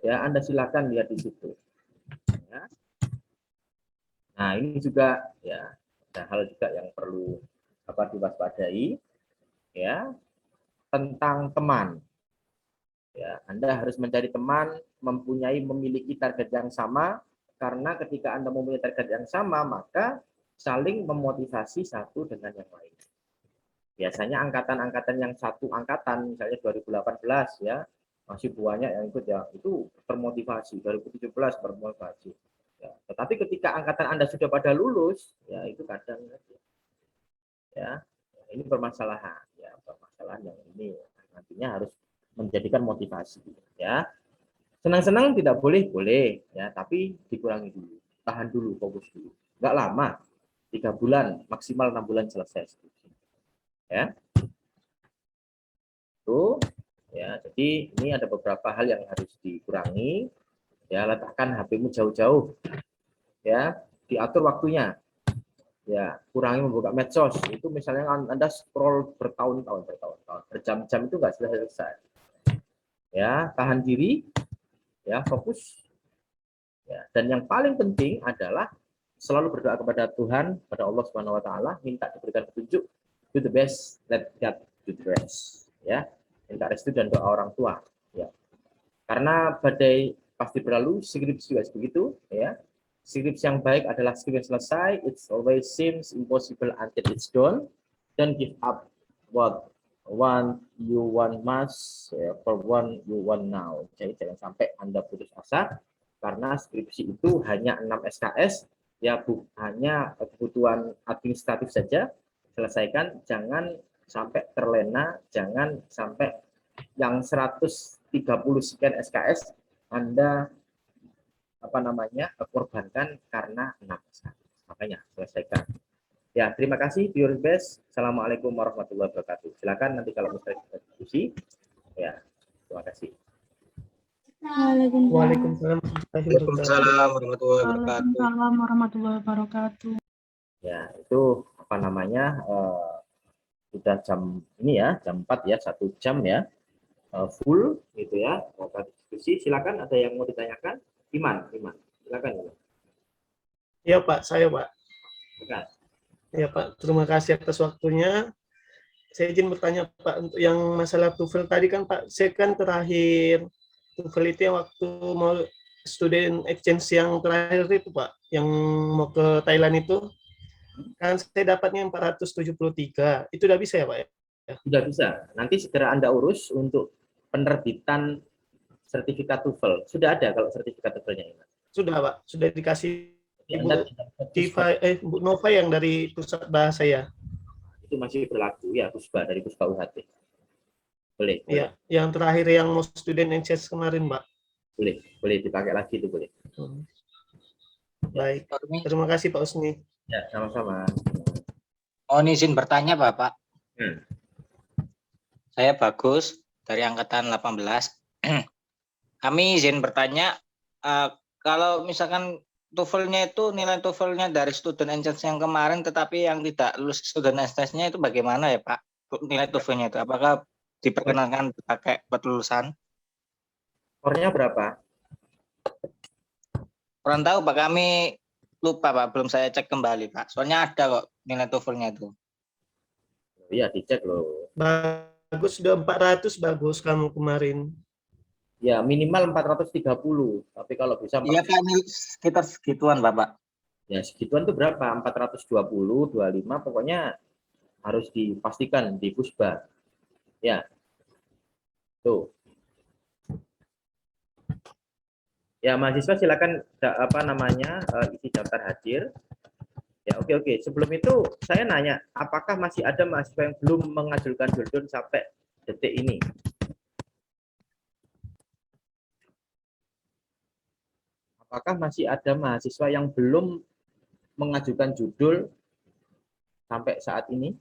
Ya, Anda silakan lihat di situ. Ya. Nah, ini juga ya ada hal juga yang perlu diwaspadai ya tentang teman. Ya, Anda harus mencari teman memiliki target yang sama, karena ketika Anda mempunyai target yang sama, maka saling memotivasi satu dengan yang lain. Biasanya angkatan-angkatan yang satu angkatan, misalnya 2018 ya, masih banyak yang ikut ya, itu termotivasi. 2017 termotivasi. Ya, tetapi ketika angkatan Anda sudah pada lulus, ya itu kadang ya ini permasalahan yang ini nantinya harus menjadikan motivasi ya. Senang-senang tidak boleh ya, tapi dikurangi dulu, tahan dulu, fokus dulu, nggak lama, 3 bulan maksimal 6 bulan selesai ya. Itu ya, jadi ini ada beberapa hal yang harus dikurangi ya. Letakkan HP-mu jauh-jauh ya, diatur waktunya ya, kurangi membuka medsos. Itu misalnya Anda scroll bertahun-tahun, berjam-jam, itu nggak selesai ya. Tahan diri ya, fokus ya. Dan yang paling penting adalah selalu berdoa kepada Tuhan, pada Allah Subhanahu wa taala, minta diberikan petunjuk, do the best, let God do the rest ya. Minta restu dan doa orang tua ya. Karena badai pasti berlalu, skripsi juga begitu ya. Skripsi yang baik adalah skripsi yang selesai. It always seems impossible until it's done. Don't give up what one you want must for one you want now. Jadi jangan sampai Anda putus asa, karena skripsi itu hanya 6 SKS ya, hanya kebutuhan administratif saja. Selesaikan, jangan sampai terlena, jangan sampai yang 130 sekian SKS Anda korbankan karena 6 SKS. Makanya selesaikan. Ya, terima kasih Your Best. Assalamualaikum warahmatullahi wabarakatuh. Silakan nanti kalau misalnya kita diskusi. Ya, terima kasih. Waalaikumsalam warahmatullahi Wabarakatuh. Ya, itu sudah jam ini ya, jam 4 ya, 1 jam ya, full gitu ya. Kita diskusi. Silakan, ada yang mau ditanyakan? Iman, silakan. Ya Pak, saya Pak. Silakan. Ya Pak, terima kasih atas waktunya. Saya izin bertanya Pak, untuk yang masalah TOEFL tadi kan Pak, saya kan terakhir TOEFL itu yang waktu mau student exchange yang terakhir itu Pak, yang mau ke Thailand itu, kan saya dapatnya 473. Itu udah bisa ya Pak ya? Sudah bisa. Nanti segera Anda urus untuk penerbitan sertifikat TOEFL. Sudah ada kalau sertifikat TOEFL-nya ini. Sudah Pak, sudah dikasih Bu Nova yang dari pusat bahasa ya. Itu masih berlaku ya, dari Puspa UHT. Boleh. Iya, yang terakhir yang mau student exchange kemarin, Pak. Boleh dipakai lagi itu boleh. Baik, terima kasih Pak Usni. Ya, sama-sama. Mohon izin bertanya Bapak. Saya Bagus dari angkatan 18. Kami izin bertanya, kalau misalkan TOEFL-nya itu nilai TOEFL-nya dari student exchange yang kemarin, tetapi yang tidak lulus student exchange-nya itu bagaimana ya Pak? Nilai TOEFL-nya itu apakah diperkenankan pakai buat lulusan? Skornya berapa? Kurang tahu Pak, kami lupa Pak, belum saya cek kembali Pak. Soalnya ada kok nilai TOEFL-nya itu. Iya, dicek loh. Bagus, sudah 400 bagus kamu kemarin. Ya, minimal 430. Tapi kalau bisa... Iya Pak, ini sekitar segituan Bapak. Ya, segituan itu berapa? 420, 25, pokoknya harus dipastikan di Pusba. Ya. Tuh. Ya, mahasiswa silakan isi daftar hadir. Ya, oke. Sebelum itu saya nanya, apakah masih ada mahasiswa yang belum mengajukan judul sampai detik ini? Apakah masih ada mahasiswa yang belum mengajukan judul sampai saat ini?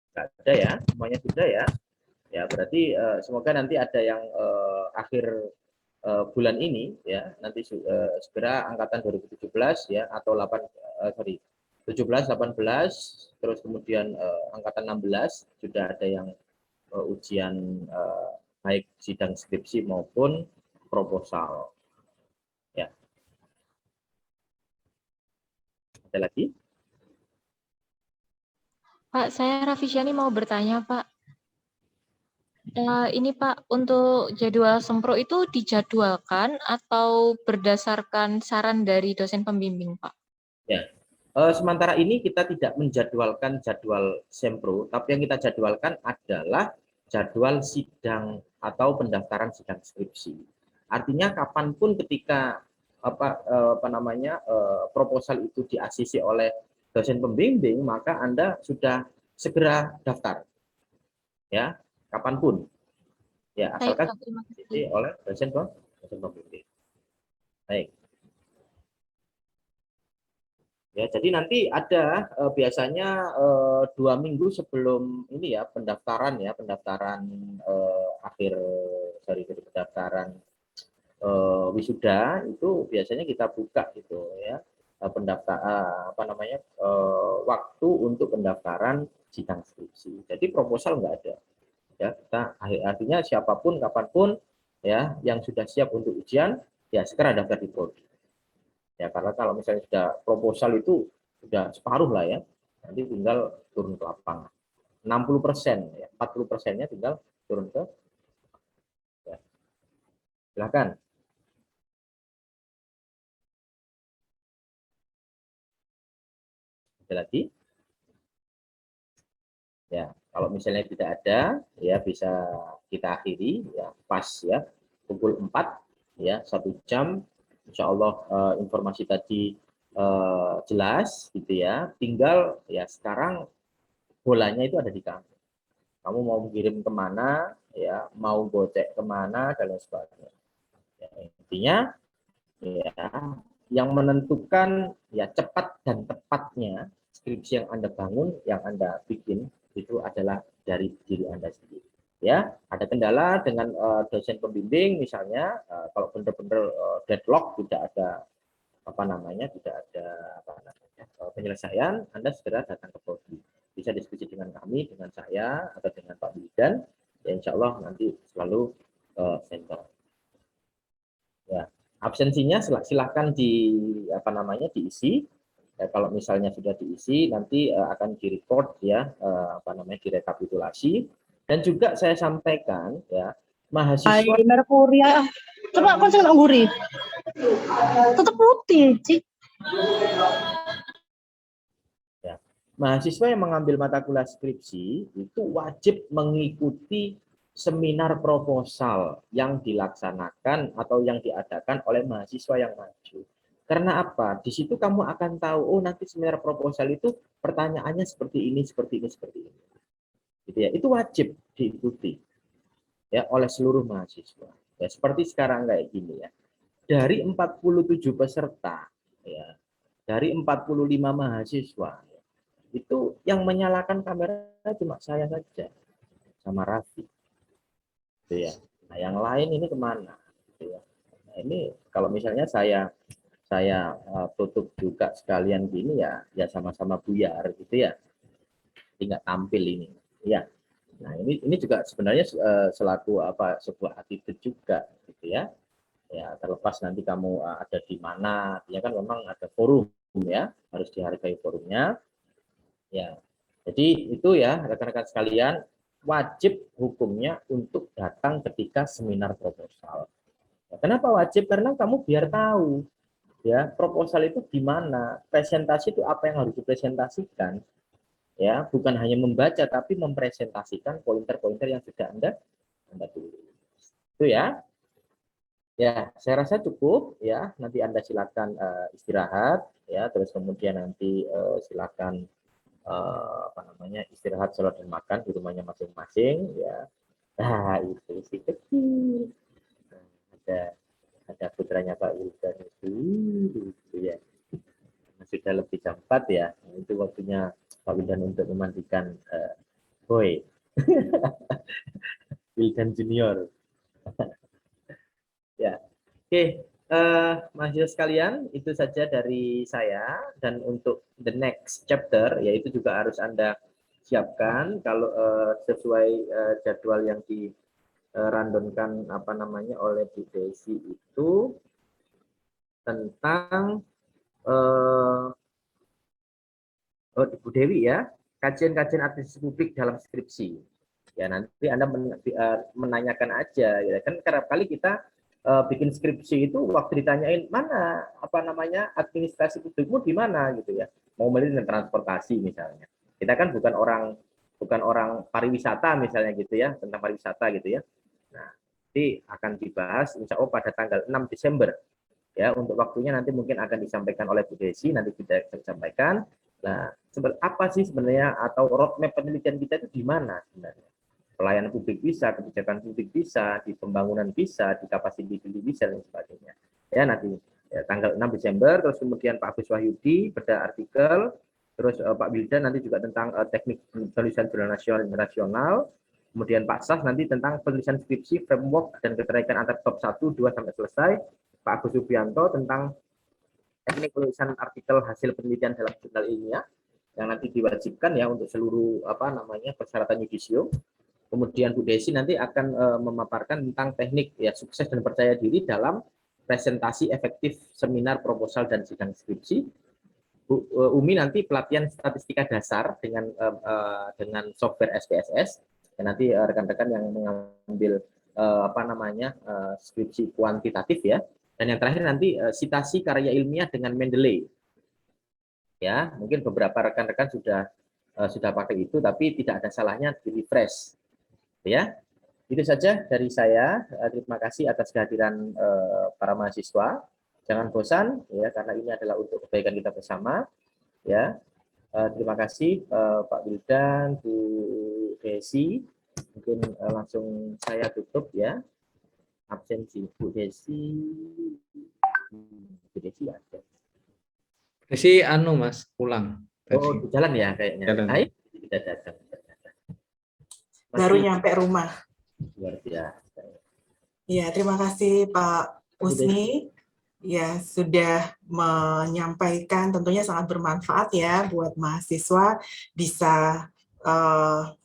Tidak ada ya, semuanya sudah ya. Ya, berarti semoga nanti ada yang akhir bulan ini ya, nanti segera angkatan 2017 ya, atau 17, 18, terus kemudian angkatan 16 sudah ada yang ujian baik sidang skripsi maupun proposal. Ya. Ada lagi? Pak, saya Rafisyani mau bertanya, Pak. Ini Pak, untuk jadwal sempro itu dijadwalkan atau berdasarkan saran dari dosen pembimbing, Pak? Ya. Sementara ini kita tidak menjadwalkan jadwal sempro, tapi yang kita jadwalkan adalah jadwal sidang atau pendaftaran sidang skripsi. Artinya kapanpun ketika proposal itu di-ACC oleh dosen pembimbing, maka Anda sudah segera daftar. Ya, kapanpun. Ya, asalkan di-ACC oleh dosen pembimbing. Baik. Ya, jadi nanti ada biasanya 2 minggu sebelum ini ya pendaftaran pendaftaran wisuda itu biasanya kita buka gitu ya waktu untuk pendaftaran sidang skripsi. Jadi proposal nggak ada. Ya, kita artinya siapapun kapanpun ya yang sudah siap untuk ujian ya segera daftar di prodi. Ya, karena kalau misalnya sudah proposal itu sudah separuh lah ya, nanti tinggal turun ke lapangan. 60%, ya, 40%-nya tinggal turun ke. Ya. Silakan. Ada lagi? Ya, kalau misalnya tidak ada, ya bisa kita akhiri ya pas ya pukul 4 ya 1 jam. Insya Allah informasi tadi jelas gitu ya. Tinggal ya sekarang bolanya itu ada di kamu. Kamu mau mengirim kemana, ya mau gocek kemana dan lain sebagainya. Ya, intinya ya yang menentukan ya cepat dan tepatnya skripsi yang Anda bangun, yang Anda bikin itu adalah dari diri Anda sendiri. Ya, ada kendala dengan dosen pembimbing misalnya, kalau benar-benar deadlock tidak ada penyelesaian, Anda segera datang ke prodi. Bisa diskusi dengan kami, dengan saya atau dengan Pak Wildan, ya insya Allah nanti selalu center. Ya, absensinya silahkan diisi. Ya, kalau misalnya sudah diisi, nanti akan direcord ya, direkapitulasi. Dan juga saya sampaikan ya, mahasiswa Merkuria. Coba kon sing ngguri. Tetap putih, Cik. Ya. Mahasiswa yang mengambil mata kuliah skripsi itu wajib mengikuti seminar proposal yang dilaksanakan atau yang diadakan oleh mahasiswa yang maju. Karena apa? Di situ kamu akan tahu, oh nanti seminar proposal itu pertanyaannya seperti ini, seperti ini, seperti ini. Gitu ya. Itu wajib diikuti ya oleh seluruh mahasiswa. Ya, seperti sekarang kayak gini ya. Dari 47 peserta ya, dari 45 mahasiswa ya, itu yang menyalakan kamera cuma saya saja sama Raffi. Gitu ya. Nah, yang lain ini kemana? Gitu ya. Nah, ini kalau misalnya saya tutup juga sekalian gini ya sama-sama buyar gitu ya. Jadi nggak tampil ini. Ya. Nah, ini juga sebenarnya selaku sebuah attitude juga gitu ya. Ya, terlepas nanti kamu ada di mana, ya kan memang ada forum ya, harus dihargai forumnya. Ya. Jadi itu ya rekan-rekan sekalian, wajib hukumnya untuk datang ketika seminar proposal. Ya, kenapa wajib? Karena kamu biar tahu ya proposal itu gimana, presentasi itu apa yang harus dipresentasikan. Ya, bukan hanya membaca tapi mempresentasikan pointer-pointer yang sudah Anda tulis. Itu ya. Ya, saya rasa cukup ya. Nanti Anda silakan istirahat ya, terus kemudian nanti silakan istirahat, sholat dan makan di rumahnya masing-masing ya. Nah, itu si kecil. Ada putranya Pak Wildan itu ya. Sudah lebih jam 4 ya. Itu waktunya Pak Wildan untuk memandikan boy. Wildan Junior. Ya. Oke, mahasiswa sekalian, itu saja dari saya. Dan untuk the next chapter, yaitu juga harus Anda siapkan kalau sesuai jadwal yang randonkan oleh Bu Desi itu tentang Bu Dewi ya, kajian-kajian administrasi publik dalam skripsi. Ya nanti Anda menanyakan aja, ya kan kerap kali kita bikin skripsi itu waktu ditanyain mana administrasi publikmu di mana gitu ya, mau milih transportasi misalnya. Kita kan bukan orang pariwisata misalnya gitu ya, tentang pariwisata gitu ya. Nah, nanti akan dibahas insya Allah pada tanggal 6 Desember. Ya, untuk waktunya nanti mungkin akan disampaikan oleh Bu Desi, nanti kita sampaikan. Nah, apa sih sebenarnya atau roadmap penelitian kita itu di mana sebenarnya? Pelayanan publik bisa, kebijakan publik bisa, di pembangunan bisa, di capacity building bisa dan sebagainya. Ya nanti ya, tanggal 6 Desember, terus kemudian Pak Agus Wahyudi beda artikel, terus Pak Wildan nanti juga tentang teknik penulisan jurnal nasional internasional, kemudian Pak Sas nanti tentang penulisan skripsi, framework dan keterkaitan antar top 1, 2 sampai selesai, Pak Agus Subianto tentang teknik penulisan artikel hasil penelitian dalam jurnal ilmiah yang nanti diwajibkan ya untuk seluruh persyaratan yudisium. Kemudian Bu Desi nanti akan memaparkan tentang teknik ya sukses dan percaya diri dalam presentasi efektif seminar proposal dan sidang skripsi. Bu Umi nanti pelatihan statistika dasar dengan software SPSS. Dan nanti rekan-rekan yang mengambil skripsi kuantitatif ya. Dan yang terakhir nanti sitasi karya ilmiah dengan Mendeley. Ya, mungkin beberapa rekan-rekan sudah pakai itu, tapi tidak ada salahnya di refresh. Ya, itu saja dari saya. Terima kasih atas kehadiran para mahasiswa. Jangan bosan, ya, karena ini adalah untuk kebaikan kita bersama. Ya, terima kasih Pak Wildan, Bu Desi. Mungkin langsung saya tutup ya. Absensi Bu Desi. Bu Desi ada. Desi Mas pulang. Oh, di jalan ya kayaknya. Jalan. Ayo, kita datang. Baru nyampe rumah. Luar biasa. Ya, terima kasih Pak Usni. Ya, sudah menyampaikan tentunya sangat bermanfaat ya buat mahasiswa, bisa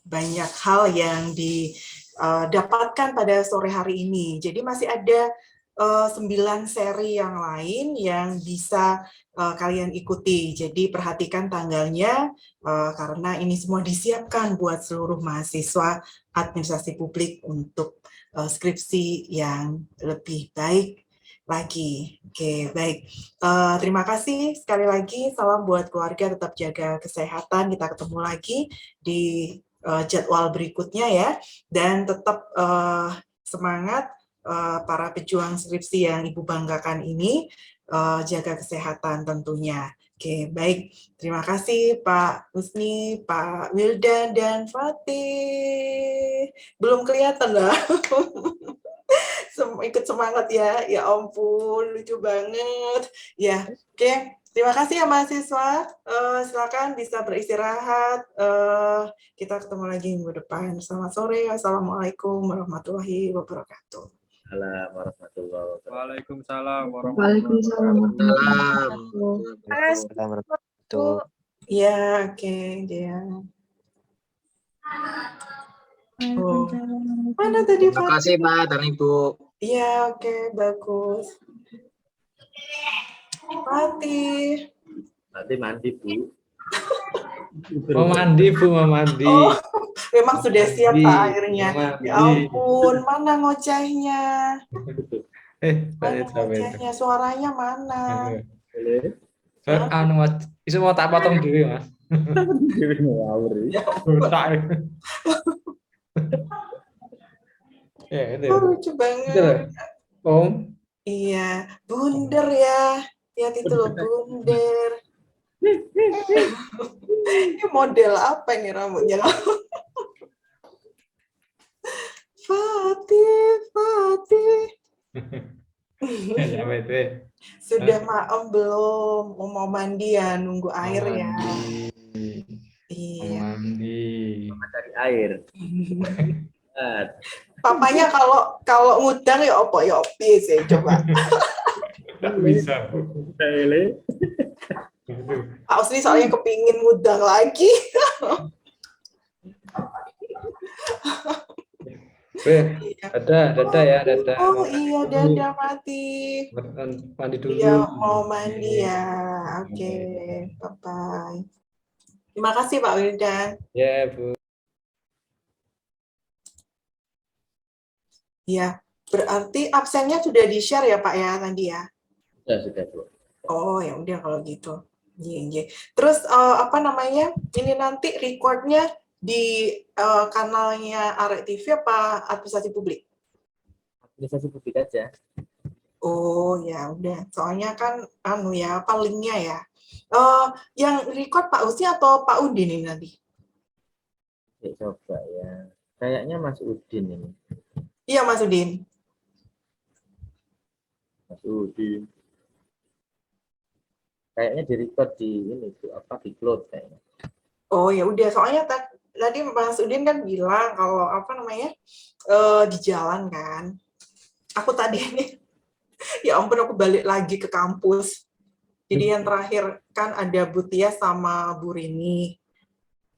banyak hal yang didapatkan pada sore hari ini. Jadi masih ada 9 seri yang lain yang bisa kalian ikuti. Jadi perhatikan tanggalnya karena ini semua disiapkan buat seluruh mahasiswa administrasi publik untuk skripsi yang lebih baik lagi. Oke, baik. Terima kasih sekali lagi. Salam buat keluarga, tetap jaga kesehatan. Kita ketemu lagi di jadwal berikutnya ya. Dan tetap semangat para pejuang skripsi yang Ibu banggakan ini, jaga kesehatan tentunya. Oke, baik. Terima kasih Pak Usni, Pak Wildan, dan Fatih. Belum kelihatan lah. Ikut semangat ya. Ya ampun, lucu banget. Ya, oke. Terima kasih ya mahasiswa. Silakan bisa beristirahat. Kita ketemu lagi minggu depan. Selamat sore. Assalamualaikum warahmatullahi wabarakatuh. Waalaikumsalam warahmatullahi wabarakatuh. Ya, oke, dia. Oh. Mana tadi Pak? Terima kasih Pak dan Ibu. Iya, oke, bagus. Fatih. Nanti mandi Bu. Mau mandi Bu, mau mandi. Oh, memang sudah siap Pak akhirnya. Mandi. Ya ampun, mana ngocehnya? Mana Saya ngocehnya? Suaranya mana? Isu mau tak potong diri Mas. Ya, itu. Lucu banget. Om. Iya, bunder ya. Lihat itu loh, bunder. Ini model apa ini rambutnya? Fatih. Sudah maem belum? Mau mandi ya, nunggu air ya. Iya. Mandi. Cari air. Papanya kalau ngudang ya opo ya opi sih coba. Tidak bisa. Pak Usni soalnya kepingin ngudang lagi. Dadah ya, dadah. Oh iya, dadah Mati. Mandi dulu. Iya, mau mandi ya. Oke, bye-bye. Terima kasih Pak Wildan. Ya, Bu. Ya, berarti absennya sudah di-share ya Pak ya tadi ya? Sudah, Bu. Oh ya udah kalau gitu. Iya. Terus apa namanya? Ini nanti recordnya di kanalnya Arek TV apa administrasi publik? Administrasi publik aja. Oh ya udah. Soalnya kan anu ya, apa linknya ya? Yang record Pak Usi atau Pak Udin ini nanti? Coba ya. Kayaknya Mas Udin ini. Iya Mas Udin. Mas Udin. Kayaknya di-record di ini tuh apa di cloud kayaknya. Oh ya udah, soalnya tadi Mas Udin kan bilang kalau apa namanya di jalan kan. Aku tadi ini ya ampun aku balik lagi ke kampus. Jadi yang terakhir kan ada Bu Tia sama Bu Rini.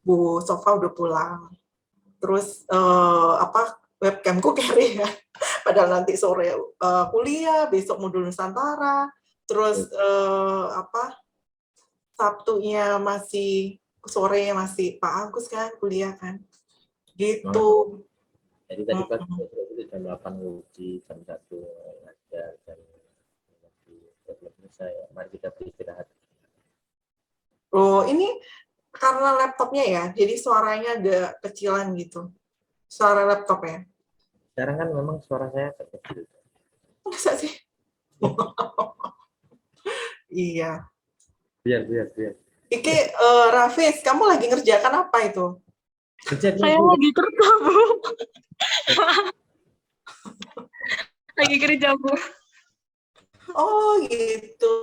Bu Sofa udah pulang. Terus apa webcamku carry ya. Padahal nanti sore kuliah, besok modul Nusantara. Terus apa Sabtunya masih sore masih Pak Agus kan kuliah kan gitu. Jadi tadi pas jam 8 uji, jam 1 ngajar, jam saya. Mari kita beristirahat. Oh ini karena laptopnya ya, jadi suaranya agak kecilan gitu. Suara laptop ya. Sekarang kan memang suara saya kecil. Masa sih? Iya. Biar. Iki Rafis, kamu lagi ngerjakan apa itu? Saya lagi kerja, Bu. Lagi kerja, Bu. Oh gitu.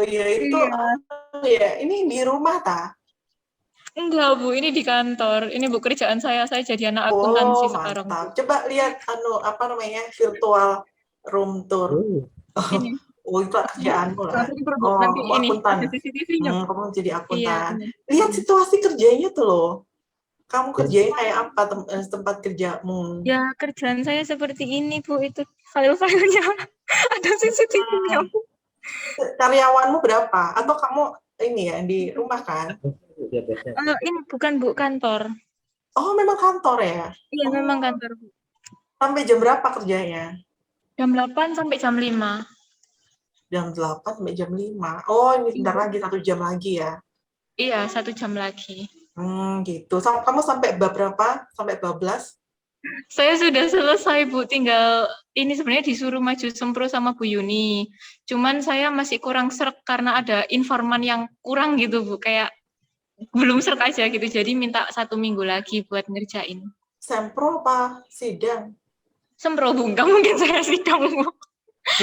Ya itu ya, ini di rumah ta? Enggak, Bu, ini di kantor. Ini Bu kerjaan saya jadi anak akuntansi sekarang. Mantap. Coba lihat apa namanya virtual room tour. Ini. Oh, itu kerjaanmu lah. Nanti ini akuntan. ada CCTV-nya. Kamu jadi akuntan. Iya. Lihat situasi kerjanya tuh loh. Kamu kerjain kayak apa tempat kerjamu? Ya, kerjaan saya seperti ini, Bu. Itu file-filenya. Ada CCTV-nya, Bu. Karyawanmu berapa? Atau kamu ini ya di rumah kan? Ini bukan, Bu, kantor. Oh, memang kantor ya? Iya, memang kantor, Bu. Sampai jam berapa kerjanya? Jam 8 sampai jam 5. Jam 8 sampai jam 5. Oh, ini sebentar lagi, 1 jam lagi ya? Iya, 1 jam lagi. Gitu. Kamu sampai bab berapa? Sampai bab 12? Saya sudah selesai, Bu. Tinggal ini sebenarnya disuruh maju sempro sama Bu Yuni. Cuman saya masih kurang serk karena ada informan yang kurang gitu, Bu. Kayak belum serk aja gitu. Jadi minta 1 minggu lagi buat ngerjain. Sempro apa sidang? Sempro, Bu. Nggak mungkin saya sidang, Bu.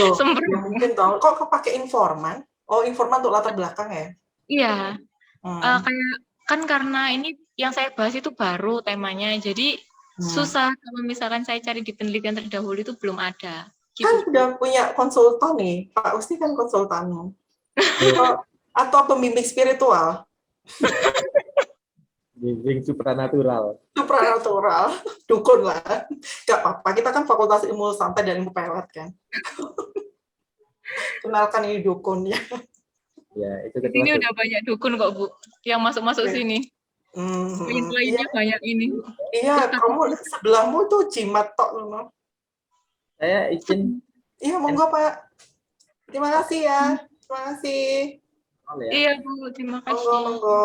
Loh, Sempro. ya mungkin dong. Kok pakai informan? Oh, informan untuk latar belakang ya? Iya. Kayak kan karena ini yang saya bahas itu baru temanya. Jadi susah kalau misalkan saya cari di penelitian terdahulu itu belum ada. Gitu. Kan udah punya konsultan nih. Pak Usti kan konsultanmu. Atau pembimbing spiritual? Bimbing supranatural. Supranatural. Dukun lah. Gak apa-apa. Kita kan fakultas ilmu santai dan ilmu pelet kan. Kenalkan ini dukunnya. Ya, itu ini udah banyak dukun kok, Bu. Yang masuk-masuk sini. Lainnya banyak ini. Iya, kamu sebelahmu tuh jimat tok loh. Saya izin. Iya, monggo Pak. Terima kasih ya. Terima kasih. Iya, Bu. Terima kasih. Monggo.